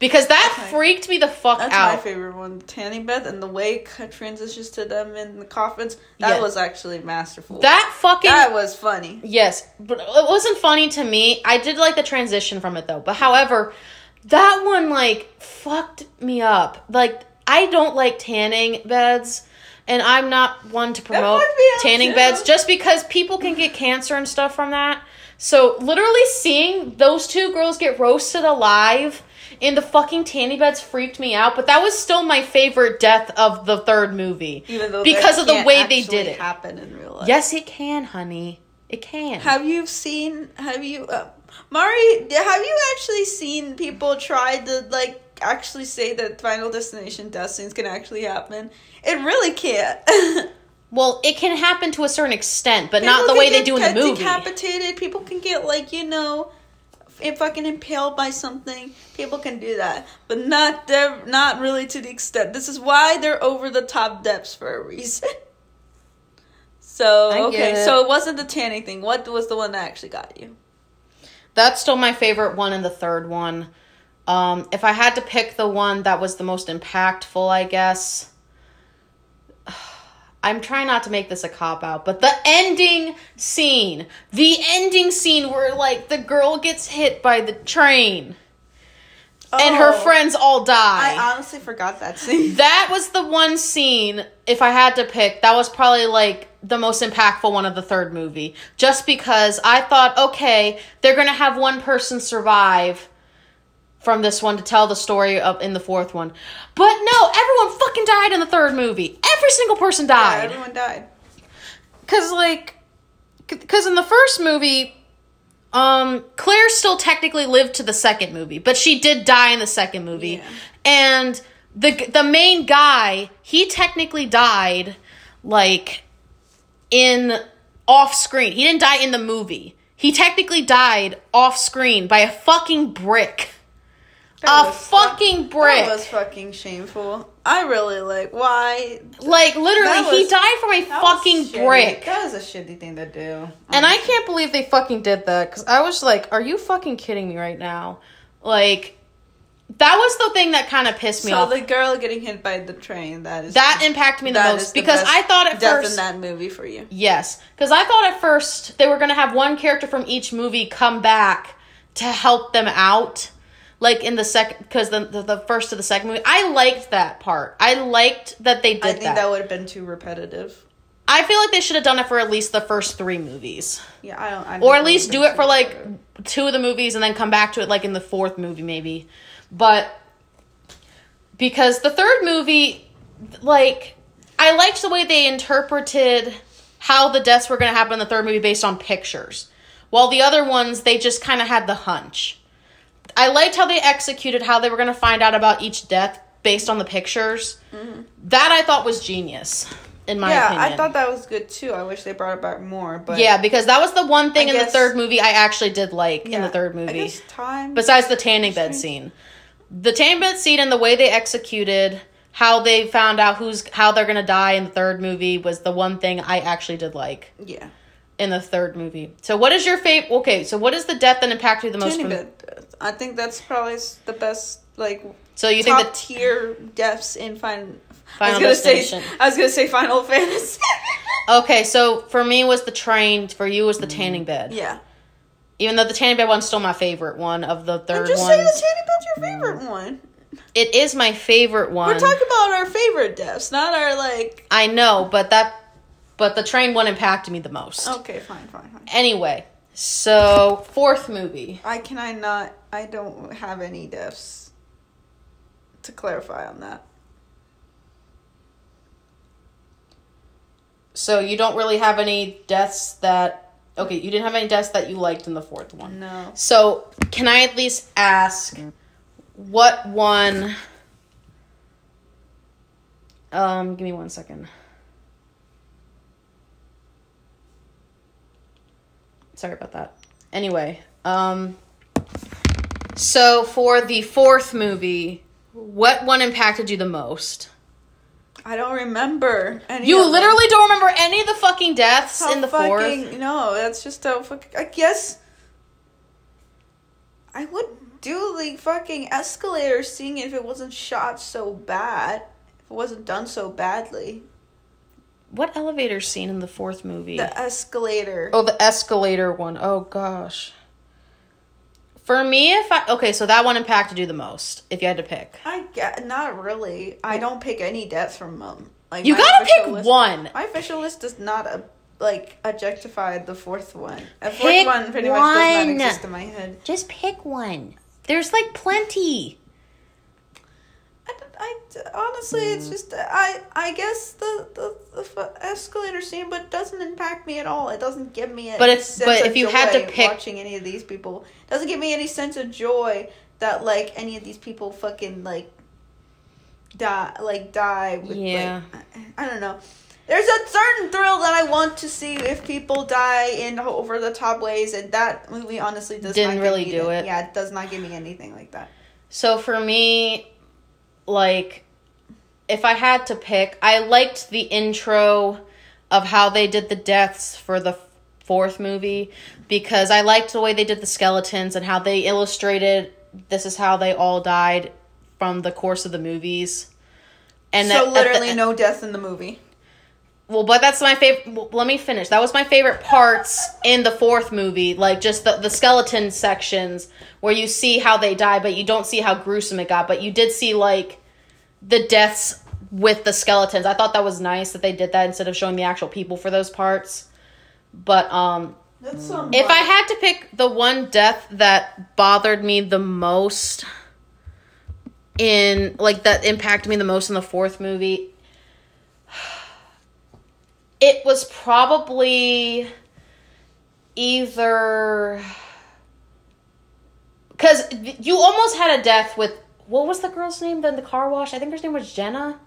Because that freaked me the fuck out. That's my favorite one. The tanning bed and the way it transitions to them in the coffins. That was actually masterful. That was funny. Yes. But it wasn't funny to me. I did like the transition from it though. But however, that one like fucked me up. Like, I don't like tanning beds. And I'm not one to promote tanning beds. Just because people can get cancer and stuff from that. So literally seeing those two girls get roasted alive in the fucking tanning beds freaked me out, but that was still my favorite death of the third movie. Even though because of the way they did it. Happen in real life. Yes, it can, honey. It can. Mari, have you actually seen people try to like actually say that Final Destination death scenes can actually happen? It really can't. Well, it can happen to a certain extent, but not the way they do in the movie. Decapitated. People can get like, you know, fucking impaled by something. People can do that, but not really to the extent. This is why they're over the top depths for a reason. So so it wasn't the tanning thing. What was the one that actually got you? That's still my favorite one and the third one. If I had to pick the one that was the most impactful, I guess. I'm trying not to make this a cop-out, but the ending scene where, like, the girl gets hit by the train and her friends all die. I honestly forgot that scene. That was the one scene, if I had to pick, that was probably, like, the most impactful one of the third movie. Just because I thought, okay, they're going to have one person survive from this one to tell the story of in the fourth one. But no, everyone fucking died in the third movie. Every single person died. Yeah, everyone died. Because in the first movie, Claire still technically lived to the second movie, but she did die in the second movie. Yeah. And the main guy, he technically died, like, off screen. He didn't die in the movie. He technically died off screen by a fucking brick. Fucking brick. That was fucking shameful. I really why? Like, literally, he died from a fucking brick. That was a shitty thing to do. And I can't believe they fucking did that, because I was like, are you fucking kidding me right now? Like, That was the thing that kind of pissed me off. So the girl getting hit by the train, that impacted me the most, because I thought at death first in that movie for you. Yes, because I thought at first they were going to have one character from each movie come back to help them out, like in the second, because the first to the second movie. I liked that part. I liked that they did that. I think that would have been too repetitive. I feel like they should have done it for at least the first 3 movies. Yeah, I or at least do it for like 2 of the movies and then come back to it like in the 4th movie maybe. But because the 3rd movie, like, I liked the way they interpreted how the deaths were going to happen in the 3rd movie based on pictures. While the other ones, they just kind of had the hunch. I liked how they executed how they were going to find out about each death based on the pictures. Mm-hmm. That I thought was genius. In my opinion. I thought that was good too. I wish they brought it back more. But yeah, because that was the one thing in the 3rd movie I actually did like in the 3rd movie. I guess time. Besides the tanning bed scene. The tanning bed scene and the way they executed how they found out how they're going to die in the 3rd movie was the one thing I actually did like. Yeah. In the 3rd movie. So what is your favorite? Okay, so what is the death that impacted you the most? Tanning bed. I think that's probably the best, like, so you top think tier deaths in Final Destination. I was gonna say Final Fantasy. Okay, so for me was the train. For you was the tanning bed. Yeah. Even though the tanning bed one's still my favorite one of the 3rd ones. I'm just saying the tanning bed's your favorite one. It is my favorite one. We're talking about our favorite deaths, not our like. I know, but the train one impacted me the most. Okay, fine. Anyway, so 4th movie. I don't have any deaths to clarify on that. So you don't really have any deaths that... Okay, you didn't have any deaths that you liked in the 4th one. No. So can I at least ask what one... give me 1 second. Sorry about that. Anyway, so for the 4th movie, what one impacted you the most? I don't remember any. You literally don't remember any of the fucking deaths in the 4th? No, that's just how fucking... I guess I would do the fucking escalator scene if it wasn't shot so bad. If it wasn't done so badly. What elevator scene in the 4th movie? The escalator. Oh, the escalator one. Oh, gosh. For me, okay, so that one impacted you the most, if you had to pick. Not really. I don't pick any deaths from them. Like, you gotta pick one. My official list does not, objectify the 4th one. The 4th Pick one pretty much does not exist in my head. Just pick one. There's, like, plenty. Honestly, it's just I guess the escalator scene, but it doesn't impact me at all. It doesn't give me sense if you had to pick watching any of these people. It doesn't give me any sense of joy that like any of these people fucking die with, yeah. I don't know. There's a certain thrill that I want to see if people die in over the top ways, and that movie honestly didn't really do it. Yeah, it does not give me anything like that. So for me, like, if I had to pick, I liked the intro of how they did the deaths for the 4th movie, because I liked the way they did the skeletons and how they illustrated this is how they all died from the course of the movies. And so literally no death in the movie. Well, but that's my favorite. Well, let me finish. That was my favorite parts in the 4th movie, like just the skeleton sections where you see how they die, but you don't see how gruesome it got. But you did see like the deaths with the skeletons. I thought that was nice that they did that instead of showing the actual people for those parts. But if I had to pick the one death that bothered me the most that impacted me the most in the 4th movie, it was probably either... Because you almost had a death with... What was the girl's name in the car wash? I think her name was Jenna.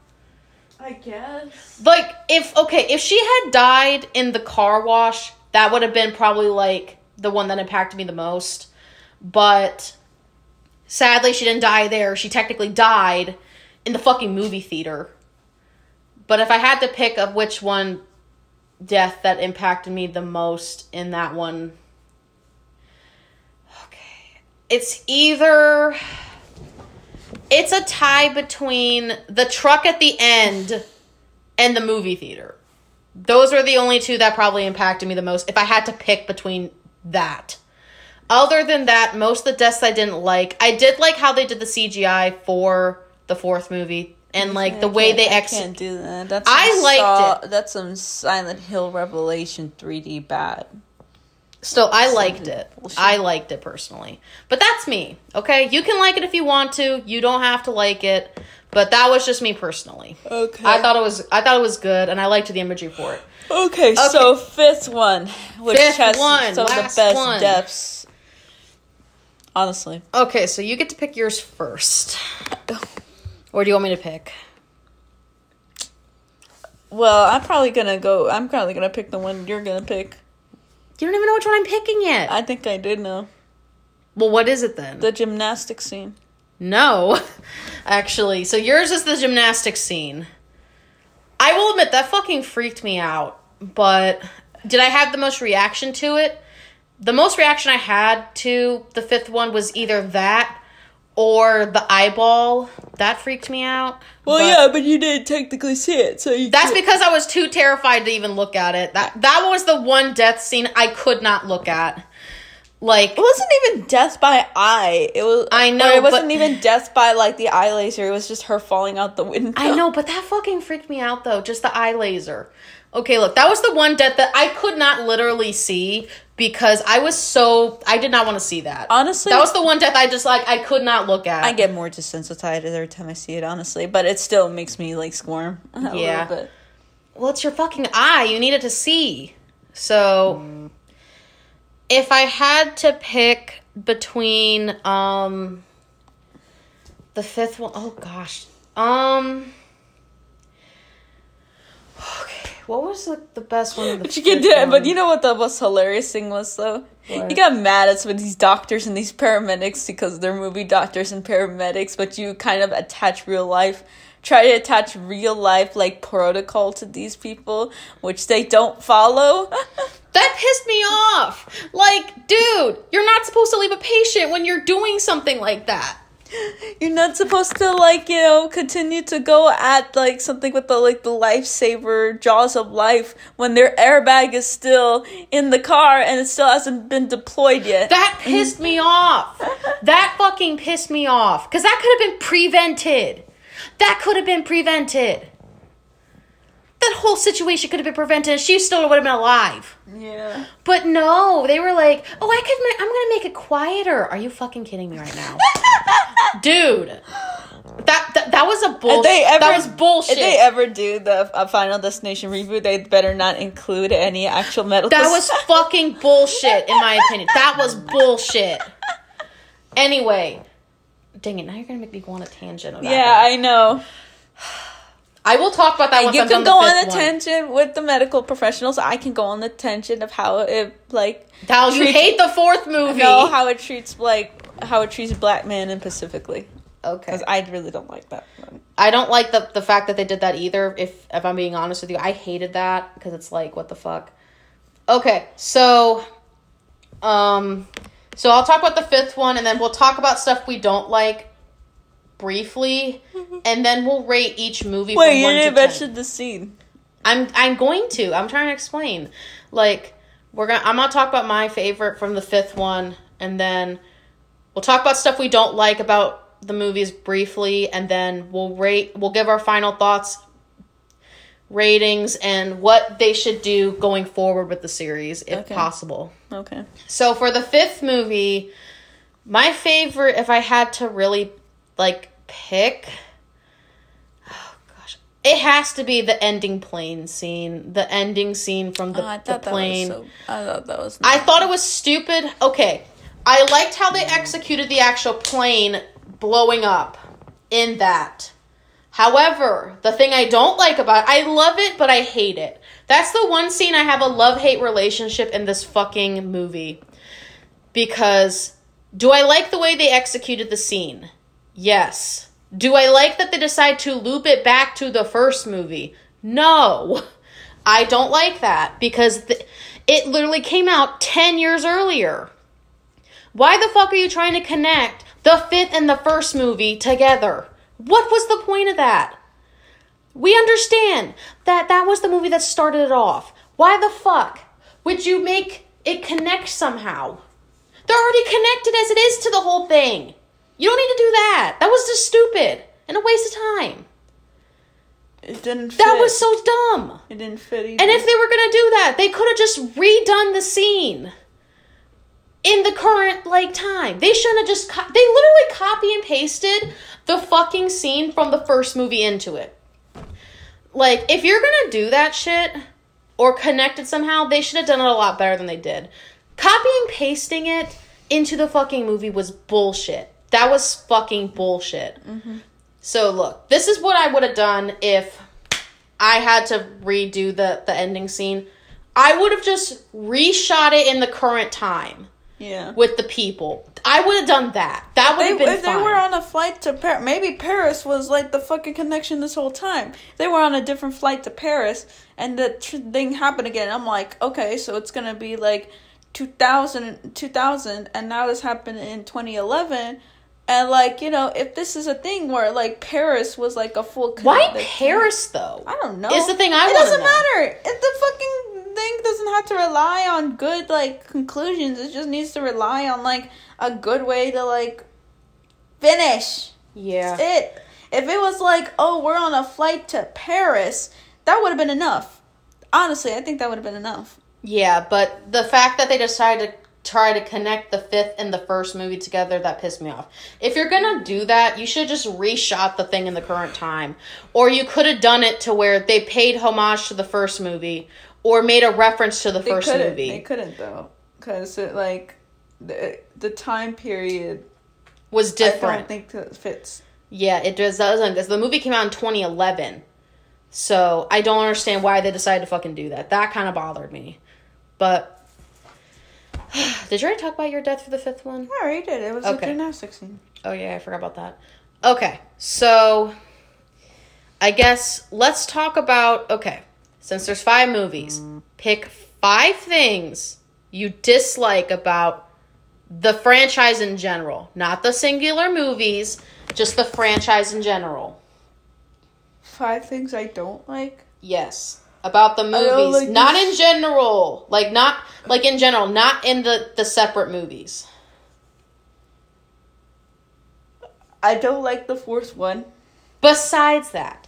I guess. Like, if she had died in the car wash, that would have been probably, like, the one that impacted me the most. But sadly, she didn't die there. She technically died in the fucking movie theater. But if I had to pick of which one death that impacted me the most in that one, okay, it's either... It's a tie between the truck at the end and the movie theater. Those are the only two that probably impacted me the most if I had to pick between that. Other than that, most of the deaths I didn't like. I did like how they did the CGI for the fourth movie. And, like, the way they I can't do that. I liked it. That's some Silent Hill Revelation 3D bad. Still, I liked it. I liked it personally. But that's me, okay? You can like it if you want to. You don't have to like it. But that was just me personally. Okay. I thought it was good, and I liked the imagery for it. Okay. So fifth one. Which has some of the best deaths. Honestly. Okay, so you get to pick yours first. Or do you want me to pick? Well, I'm probably gonna pick the one you're gonna pick. You don't even know which one I'm picking yet. I think I did know. Well, what is it then? The gymnastics scene. No. Actually, so yours is the gymnastics scene. I will admit, that fucking freaked me out. But did I have the most reaction to it? The most reaction I had to the fifth one was either that or the eyeball. That freaked me out. Well, but you didn't technically see it, so that's because I was too terrified to even look at it. That was the one death scene I could not look at. Like, it wasn't even death by eye. It was. I know. It wasn't even death by, like, the eye laser. It was just her falling out the window. I know, but that fucking freaked me out, though. Just the eye laser. Okay, look, that was the one death that I could not literally see because I did not want to see that. Honestly, that was the one death I could not look at. I get more desensitized every time I see it, honestly, but it still makes me, like, squirm a little bit. Well, it's your fucking eye. You need it to see. So, if I had to pick between the fifth one, oh gosh, okay, what was the best one? But you can do it. But you know what the most hilarious thing was, though? What? You got mad at some of these doctors and these paramedics because they're movie doctors and paramedics, but you kind of try to attach real life, like, protocol to these people, which they don't follow. That pissed me off. Like, dude, you're not supposed to leave a patient when you're doing something like that. You're not supposed to, like, continue to go at, like, something with the lifesaver jaws of life when their airbag is still in the car and it still hasn't been deployed yet. That pissed me off. That fucking pissed me off. Because that could have been prevented. That whole situation could have been prevented and she still would have been alive. Yeah. But no, they were like, I'm going to make it quieter. Are you fucking kidding me right now? Dude. That was a bullshit. That was bullshit. If they ever do the Final Destination reboot, they better not include any actual medical. That was fucking bullshit, in my opinion. That was bullshit. Anyway. Dang it, now you're going to make me go on a tangent about that. I know. I will talk about that once I'm done You can go the on a tangent with the medical professionals. I can go on the tangent of how it, like... How you hate the fourth movie. No, how it treats black men and Pacifically. Okay. Because I really don't like that one. I don't like the fact that they did that either, if I'm being honest with you. I hated that, because it's like, what the fuck? Okay, so I'll talk about the fifth one, and then we'll talk about stuff we don't like briefly, and then we'll rate each movie from 1 to 10. Wait, you didn't mention the scene. I'm going to. I'm trying to explain. Like, I'm gonna talk about my favorite from the fifth one, and then we'll talk about stuff we don't like about the movies briefly, and then we'll give our final thoughts, ratings, and what they should do going forward with the series, if possible. Okay. So for the fifth movie, my favorite, if I had to really, like, pick, oh gosh, it has to be the ending plane scene. The ending scene from the plane. I thought that was... I thought it was stupid. Okay. I liked how they executed the actual plane blowing up in that. However, the thing I don't like about it, I love it, but I hate it. That's the one scene I have a love-hate relationship in this fucking movie. Because, do I like the way they executed the scene? Yes. Do I like that they decide to loop it back to the first movie? No. I don't like that, because it literally came out 10 years earlier. Why the fuck are you trying to connect the fifth and the first movie together. What was the point of that? We understand that that was the movie that started it off. Why the fuck would you make it connect somehow? They're already connected as it is to the whole thing. You don't need to do that. That was just stupid and a waste of time. It didn't fit. That was so dumb. It didn't fit either. And if they were going to do that, they could have just redone the scene in the current, time. They shouldn't have just... they literally copy and pasted the fucking scene from the first movie into it. If you're going to do that shit or connect it somehow, they should have done it a lot better than they did. Copying and pasting it into the fucking movie was bullshit. That was fucking bullshit. Mm-hmm. So, look, this is what I would have done if I had to redo the ending scene. I would have just reshot it in the current time. Yeah. With the people. I would have done that. That would have been fine. If they were on a flight to Paris, maybe Paris was the fucking connection this whole time. They were on a different flight to Paris, and the thing happened again. I'm like, okay, so it's gonna be 2000, and now this happened in 2011. And, if this is a thing where, Paris was, a full... Why Paris, though? I don't know. It's the thing I want to know. It doesn't matter. If the fucking thing doesn't have to rely on good, conclusions. It just needs to rely on, a good way to, finish. Yeah. That's it. If it was we're on a flight to Paris, that would have been enough. Honestly, I think that would have been enough. Yeah, but the fact that they decided to try to connect the fifth and the first movie together, that pissed me off. If you're gonna do that, you should just reshot the thing in the current time. Or you could have done it to where they paid homage to the first movie, or made a reference to the first movie. They couldn't, though. Because, the time period... was different. I don't think that fits. Yeah, it doesn't. Because the movie came out in 2011. So, I don't understand why they decided to fucking do that. That kind of bothered me. But... Did you already talk about your death for the fifth one? Yeah, I already did. It was a gymnastics scene. Oh, yeah, I forgot about that. Okay, so I guess let's talk about... Okay, since there's 5 movies, pick 5 things you dislike about the franchise in general. Not the singular movies, just the franchise in general. 5 things I don't like? Yes. About the movies. Not in general. Not in general. Not in the separate movies. I don't like the 4th one. Besides that.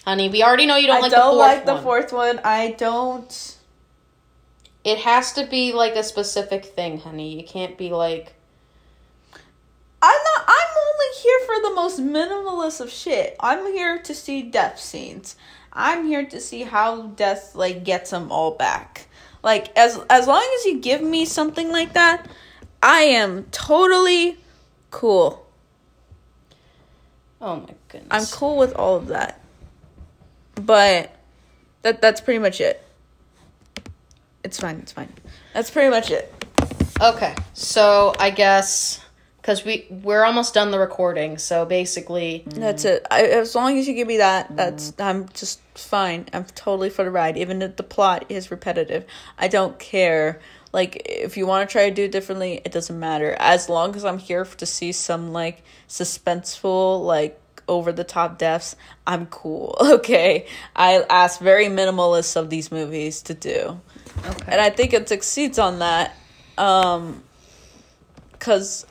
Honey, we already know you don't like the 4th one. I don't like the 4th one. I don't. It has to be a specific thing, honey. You can't be I'm only here for the most minimalist of shit. I'm here to see death scenes. I'm here to see how death gets them all back. As long as you give me something like that, I am totally cool. Oh my goodness. I'm cool with all of that. But that's pretty much it. It's fine. That's pretty much it. Okay. So I guess because we're almost done the recording, so basically that's it. As long as you give me that, I'm just fine. I'm totally for the ride, even if the plot is repetitive. I don't care. If you want to try to do it differently, it doesn't matter. As long as I'm here to see some suspenseful, over the top deaths, I'm cool. Okay, I ask very minimalist of these movies to do, and I think it succeeds on that. Because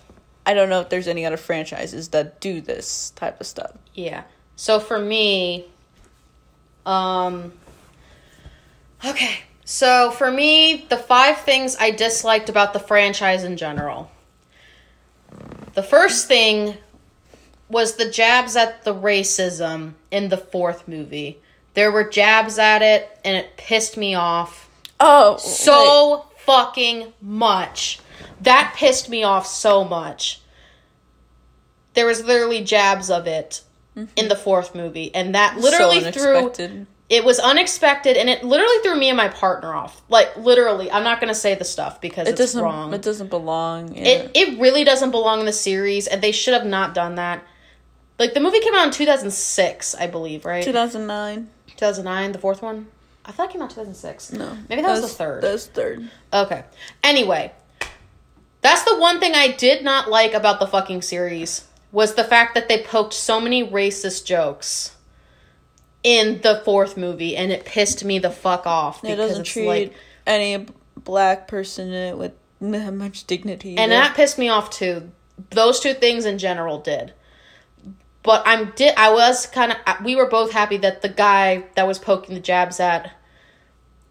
I don't know if there's any other franchises that do this type of stuff. Yeah. So for me, okay. So for me, the 5 things I disliked about the franchise in general. The first thing was the jabs at the racism in the 4th movie. There were jabs at it, and it pissed me off. So fucking much. That pissed me off so much. There was literally jabs of it in the 4th movie, and that literally it was unexpected, and it literally threw me and my partner off. Literally, I'm not going to say the stuff because it's wrong. It doesn't belong. Yeah. It really doesn't belong in the series, and they should have not done that. The movie came out in 2006, I believe, right? 2009. 2009, the 4th one? I thought it came out 2006. No. Maybe that was the 3rd. That was 3rd. Okay. Anyway, That's the one thing I did not like about the fucking series, was the fact that they poked so many racist jokes in the 4th movie, and it pissed me the fuck off. It doesn't treat any black person in it with much dignity. And that pissed me off too. Those 2 things in general did. But we were both happy that the guy that was poking the jabs at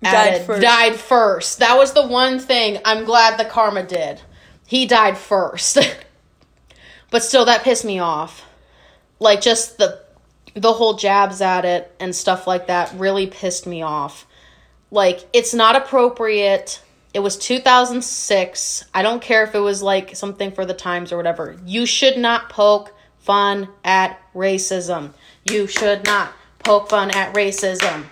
died first. That was the one thing I'm glad the karma did. He died first. But still, that pissed me off. Like, just the whole jabs at it and stuff like that really pissed me off. Like, it's not appropriate. It was 2006. I don't care if it was, like, something for the times or whatever. You should not poke fun at racism. You should not poke fun at racism.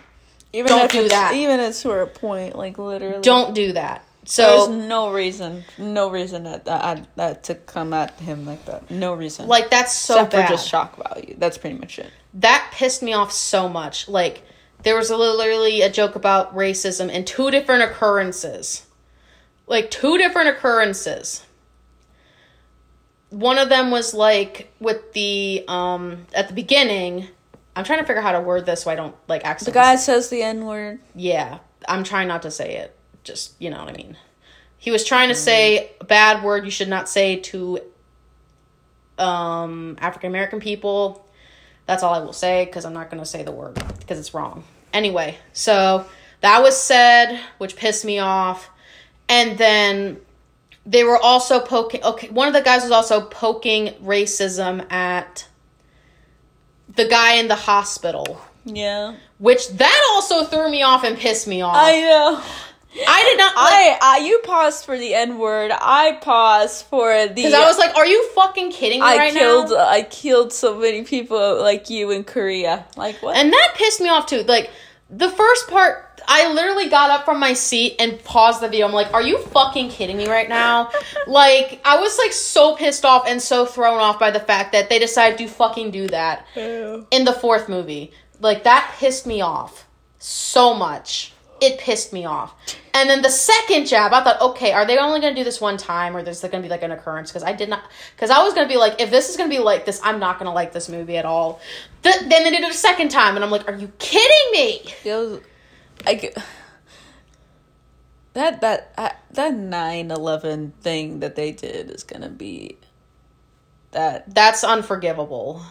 Don't do that. Even at to a point, like, literally. Don't do that. So there's no reason that to come at him like that. No reason. Like, that's so except bad. for just shock value. That's pretty much it. That pissed me off so much. Like, there was literally a joke about racism in 2 different occurrences. Like, 2 different occurrences. One of them was, like, with the, at the beginning, I'm trying to figure out how to word this so I don't, like, accidentally. The guy says the N-word. Yeah, I'm trying not to say it. Just, you know what I mean. He was trying to say a bad word you should not say to African American people. That's all I will say, because I'm not going to say the word, because it's wrong. Anyway, so that was said, which pissed me off. And then they were also poking... Okay, one of the guys was also poking racism at the guy in the hospital. Yeah. Which, that also threw me off and pissed me off. I know. I did not... you paused for the N-word. I paused for the... Because I was like, are you fucking kidding me now? I killed so many people like you in Korea. Like, what? And that pissed me off, too. Like, the first part, I literally got up from my seat and paused the video. I'm like, are you fucking kidding me right now? Like, I was, like, so pissed off and so thrown off by the fact that they decided to fucking do that in the 4th movie. Like, that pissed me off so much. It pissed me off. And then the second jab, I thought, okay, are they only going to do this one time, or there's going to be, like, an occurrence? Because I was going to be like, if this is going to be like this, I'm not going to like this movie at all. Then they did it a second time, and I'm like, are you kidding me? That 9/11 thing that they did is going to be That's unforgivable.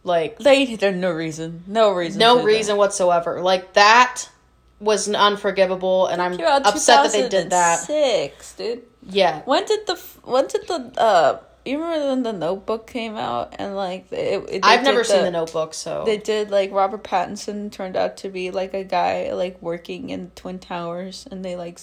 Like, there's no reason whatsoever. Like, that was unforgivable, and I'm upset that they did that. 2006, dude. Yeah. When did the you remember when The Notebook came out, and like I've never seen The Notebook, so they did, like, Robert Pattinson turned out to be like a guy like working in Twin Towers, and they like,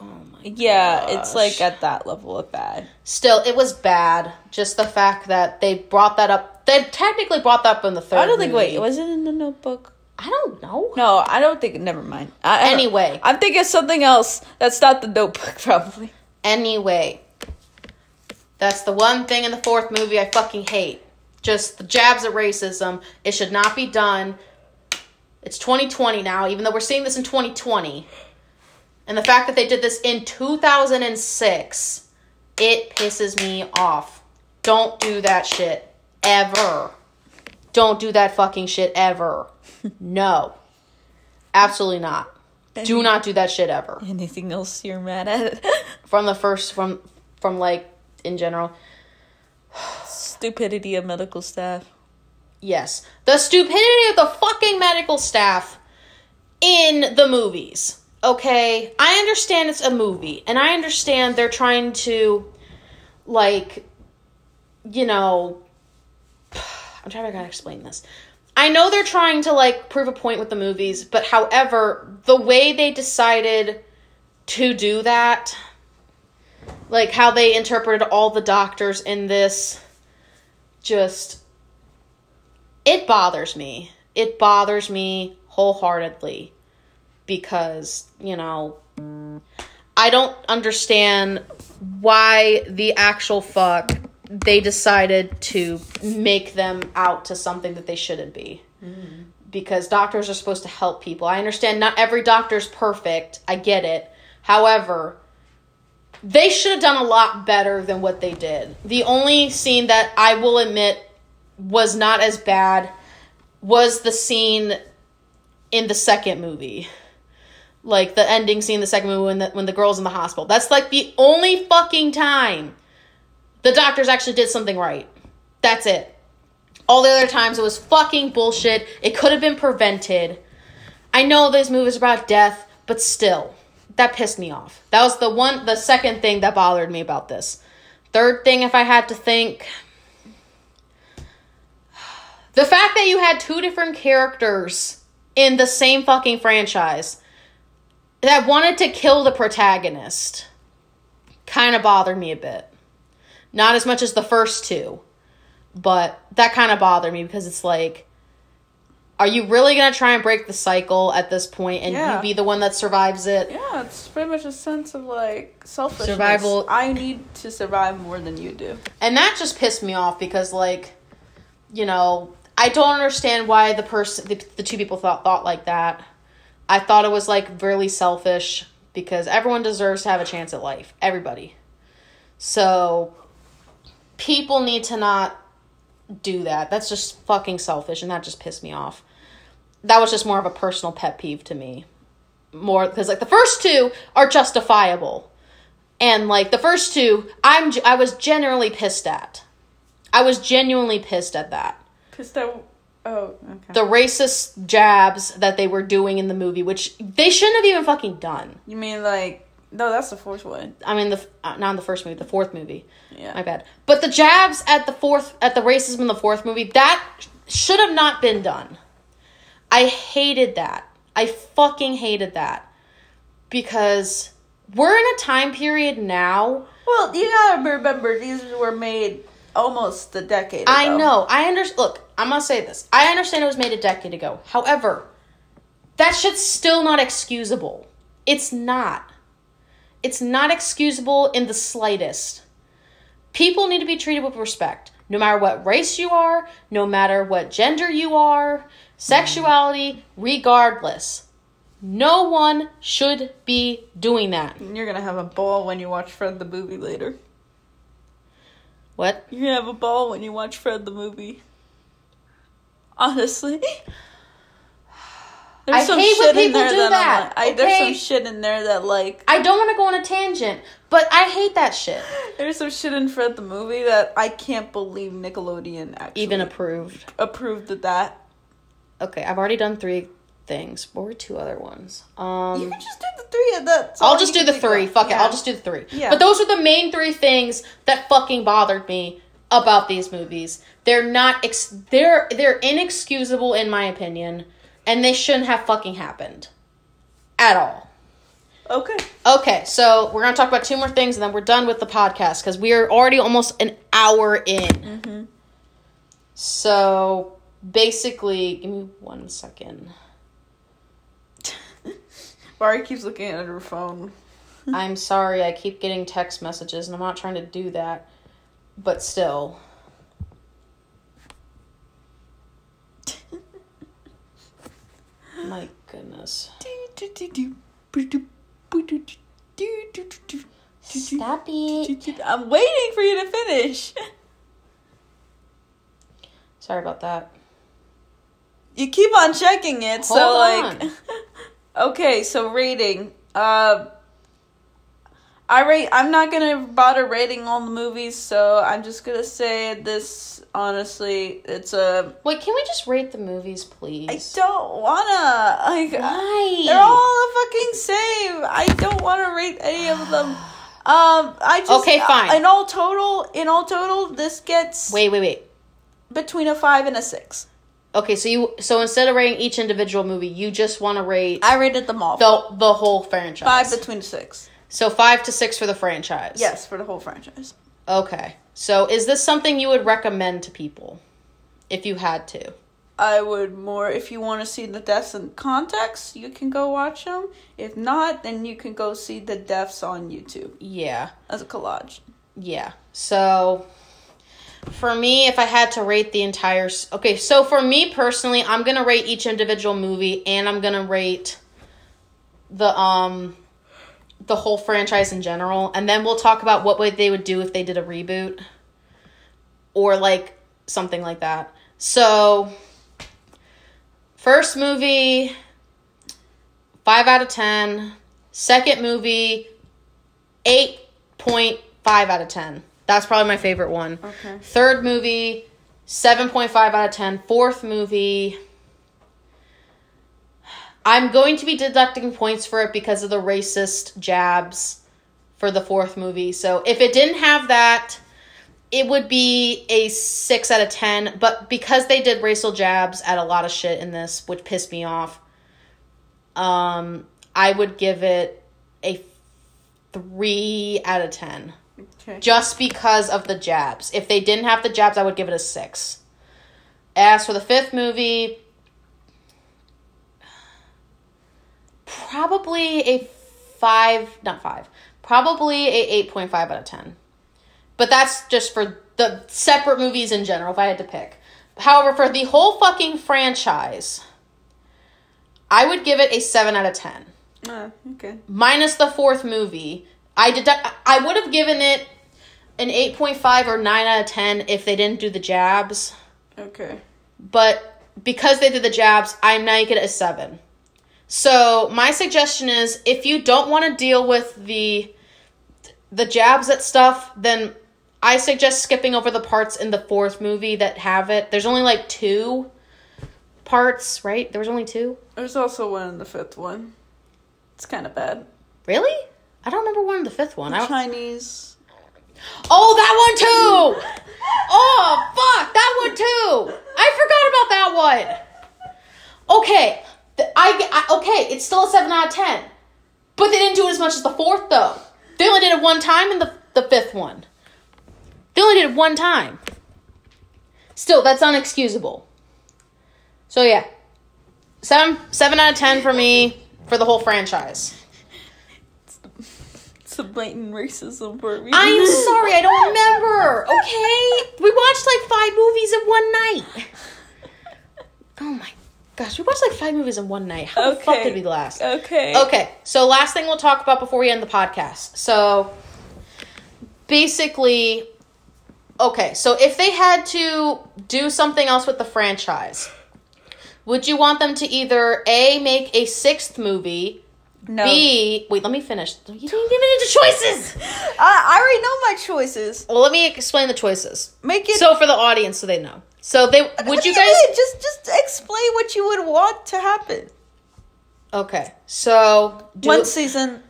oh my gosh. It's like at that level of bad. Still, it was bad. Just the fact that they brought that up. They technically brought that up in the 3rd. I don't think. Wait, was it in The Notebook? I don't know. No, I don't think. Never mind. Anyway, I'm thinking of something else. That's not The Notebook, probably. Anyway, that's the one thing in the 4th movie I fucking hate. Just the jabs at racism. It should not be done. It's 2020 now, even though we're seeing this in 2020. And the fact that they did this in 2006, it pisses me off. Don't do that shit. Ever. Don't do that fucking shit ever. No. Absolutely not. Do not do that shit ever. Anything else you're mad at? From like, in general. Stupidity of medical staff. Yes. The stupidity of the fucking medical staff in the movies. Okay? I understand it's a movie. And I understand they're trying to, like, you know... I'm trying to kind of explain this. I know they're trying to, like, prove a point with the movies, but however, the way they decided to do that, like, how they interpreted all the doctors in this, just, it bothers me. It bothers me wholeheartedly because, you know, I don't understand why the actual fuck they decided to make them out to something that they shouldn't be. Mm-hmm. Because doctors are supposed to help people. I understand not every doctor's perfect. I get it. However, they should have done a lot better than what they did. The only scene that I will admit was not as bad was the scene in the second movie. Like, the ending scene in the second movie when the girl's in the hospital. That's, like, the only fucking time the doctors actually did something right. That's it. All the other times, it was fucking bullshit. It could have been prevented. I know these movies are about death, but still, that pissed me off. That was the second thing that bothered me about this. Third thing, if I had to think, the fact that you had two different characters in the same fucking franchise that wanted to kill the protagonist kind of bothered me a bit. Not as much as the first two, but that kind of bothered me because it's like, are you really going to try and break the cycle at this point and you be the one that survives it? Yeah, it's pretty much a sense of, like, selfishness. Survival. I need to survive more than you do. And that just pissed me off because, like, you know, I don't understand why the two people thought like that. I thought it was, like, really selfish because everyone deserves to have a chance at life. Everybody. So, people need to not do that. That's just fucking selfish, and that just pissed me off. That was just more of a personal pet peeve to me. More, because, like, the first two are justifiable. And, like, the first two, I was genuinely pissed at. I was genuinely pissed at that. Pissed at... Oh, okay. The racist jabs that they were doing in the movie, which they shouldn't have even fucking done. You mean, like... No, that's the fourth one. I mean, not in the first movie, the fourth movie. Yeah. My bad. But the jabs at the racism in the fourth movie, that should have not been done. I hated that. I fucking hated that. Because we're in a time period now. Well, you gotta remember, these were made almost a decade ago. I know. Look, I'm gonna say this. I understand it was made a decade ago. However, that shit's still not excusable. It's not. It's not excusable in the slightest. People need to be treated with respect. No matter what race you are, no matter what gender you are, sexuality, regardless. No one should be doing that. You're gonna have a ball when you watch Fred the movie later. What? You're gonna have a ball when you watch Fred the movie. Honestly. I hate when people do that. There's some shit in there that, like... I don't want to go on a tangent, but I hate that shit. There's some shit in Fred the movie that I can't believe Nickelodeon actually... Even approved. Approved of that. Okay, I've already done 3 things. What were 2 other ones? You can just do the 3 of that. I'll just do the 3. Fuck it, I'll just do the 3. Yeah. But those are the main 3 things that fucking bothered me about these movies. They're not... They're inexcusable in my opinion. And they shouldn't have fucking happened. At all. Okay, so we're going to talk about 2 more things and then we're done with the podcast because we are already almost an hour in. Mm-hmm. So, basically, give me 1 second. Mari keeps looking at her phone. I'm sorry, I keep getting text messages and I'm not trying to do that. But still. My goodness. Stop it. I'm waiting for you to finish. Sorry about that. You keep on checking it, Hold so on. like... Okay, so rating. I'm not gonna bother rating all the movies, so I'm just gonna say this, honestly, it's a... Wait, can we just rate the movies, please? I don't wanna, like... Why? They're all the fucking same. I don't wanna rate any of them. I just... Okay, fine. In all total, this gets... Wait. Between a 5 and a 6. Okay, so instead of rating each individual movie, you just want to rate... I rated them all. The whole franchise. 5 between 6. So 5 to 6 for the franchise. Yes, for the whole franchise. Okay. So is this something you would recommend to people? If you had to. I would more, if you want to see the deaths in context, you can go watch them. If not, then you can go see the deaths on YouTube. Yeah. As a collage. Yeah. So, for me, if I had to rate the entire... Okay, so for me personally, I'm going to rate each individual movie, and I'm going to rate the the whole franchise in general, and then we'll talk about what they would do if they did a reboot or like something like that. So, first movie, 5 out of 10. Second movie, 8.5 out of 10. That's probably my favorite one. Okay. Third movie, 7.5 out of 10. Fourth movie, I'm going to be deducting points for it because of the racist jabs for the fourth movie. So if it didn't have that, it would be a 6 out of 10. But because they did racial jabs at a lot of shit in this, which pissed me off, I would give it a 3 out of 10. Okay. Just because of the jabs. If they didn't have the jabs, I would give it a 6. As for the fifth movie, probably a 8.5 out of 10. But that's just for the separate movies in general, if I had to pick. However, for the whole fucking franchise, I would give it a 7 out of 10. Okay. Minus the fourth movie. I would have given it an 8.5 or 9 out of 10 if they didn't do the jabs. Okay. But because they did the jabs, I'm now making it a 7. So my suggestion is, if you don't want to deal with the jabs at stuff, then I suggest skipping over the parts in the fourth movie that have it. There's only like 2 parts, right? There was only 2? There's also one in the fifth one. It's kind of bad. Really? I don't remember one in the fifth one. Chinese. Oh, that one too! Oh, fuck, that one too! I forgot about that one! Okay, okay, it's still a 7 out of 10. But they didn't do it as much as the fourth, though. They only did it one time in the fifth one. They only did it one time. Still, that's unexcusable. So, yeah. 7 out of 10 for me for the whole franchise. It's a blatant racism for me. I'm sorry, I don't remember. Okay? We watched like 5 movies in one night. Oh my gosh, we watched like 5 movies in one night. How the fuck did we last? Okay, so last thing we'll talk about before we end the podcast. So, basically, okay, so if they had to do something else with the franchise, would you want them to either A, make a 6th movie, No. B, wait, let me finish. You didn't give me the choices. I already know my choices. Well, let me explain the choices. Make it So for the audience, so they know. So they would you guys just explain what you would want to happen. Okay. So One season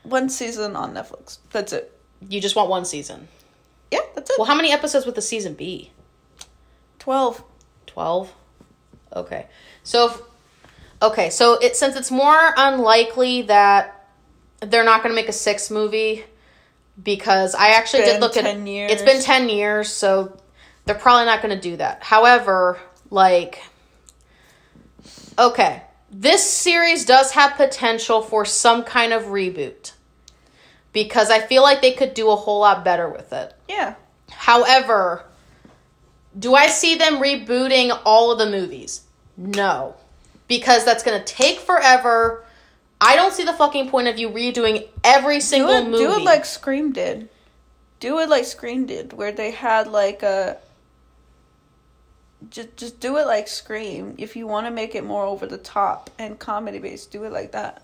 on Netflix. That's it. You just want one season. Yeah, that's it. Well, how many episodes would the season be? 12. 12? Okay. So since it's more unlikely that they're not going to make a 6th movie, because I actually did look at 10 years. It's been 10 years, so they're probably not going to do that. However, okay, this series does have potential for some kind of reboot, because I feel like they could do a whole lot better with it. Yeah. However, do I see them rebooting all of the movies? No. Because that's going to take forever. I don't see the fucking point of you redoing every single movie. Do it like Scream did. Where they had like a... Just do it like Scream. If you want to make it more over the top and comedy based, do it like that.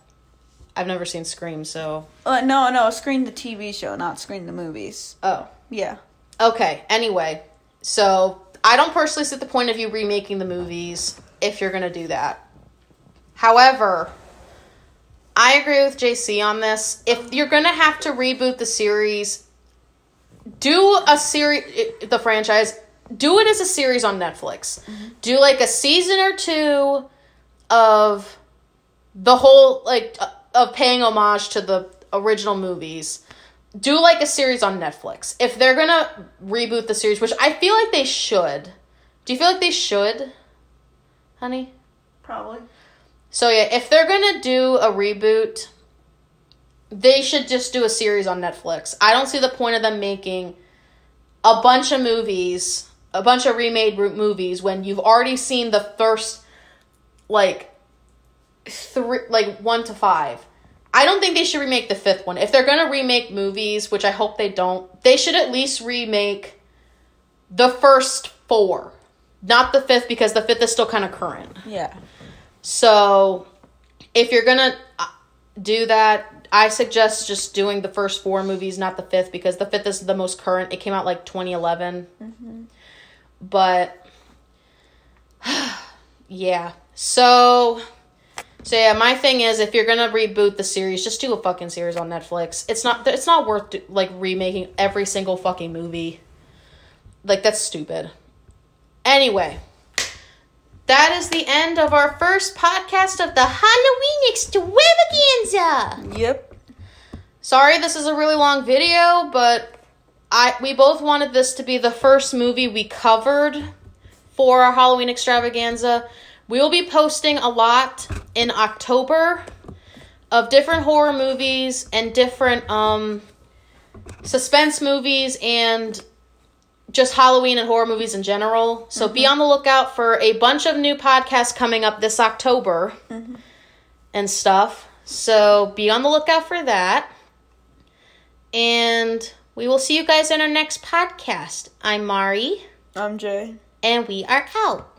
I've never seen Scream, so... No, Scream the TV show, not Scream the movies. Oh. Yeah. Okay, anyway. So, I don't personally see the point of you remaking the movies if you're going to do that. However, I agree with JC on this. If you're going to have to reboot the series, the franchise, do it as a series on Netflix. Mm-hmm. Do like a season or 2 of the whole, of paying homage to the original movies. Do like a series on Netflix. If they're going to reboot the series, which I feel like they should. Do you feel like they should, honey? Probably. So yeah, if they're going to do a reboot, they should just do a series on Netflix. I don't see the point of them making a bunch of movies, a bunch of remade movies, when you've already seen the first, 1 to 5. I don't think they should remake the 5th one. If they're going to remake movies, which I hope they don't, they should at least remake the first 4. Not the 5th, because the 5th is still kind of current. Yeah. So, if you're going to do that, I suggest just doing the first 4 movies, not the 5th, because the 5th is the most current. It came out like 2011. Mm-hmm. But, yeah. So yeah, my thing is, if you're gonna reboot the series, just do a fucking series on Netflix. It's not worth like remaking every single fucking movie. Like, that's stupid. Anyway, that is the end of our first podcast of the Halloween extravaganza. Yep. Sorry this is a really long video, but we both wanted this to be the first movie we covered for our Halloween extravaganza. We will be posting a lot in October of different horror movies and different suspense movies and just Halloween and horror movies in general. So be on the lookout for a bunch of new podcasts coming up this October and stuff. So be on the lookout for that. And we will see you guys in our next podcast. I'm Mari. I'm Jay. And we are out.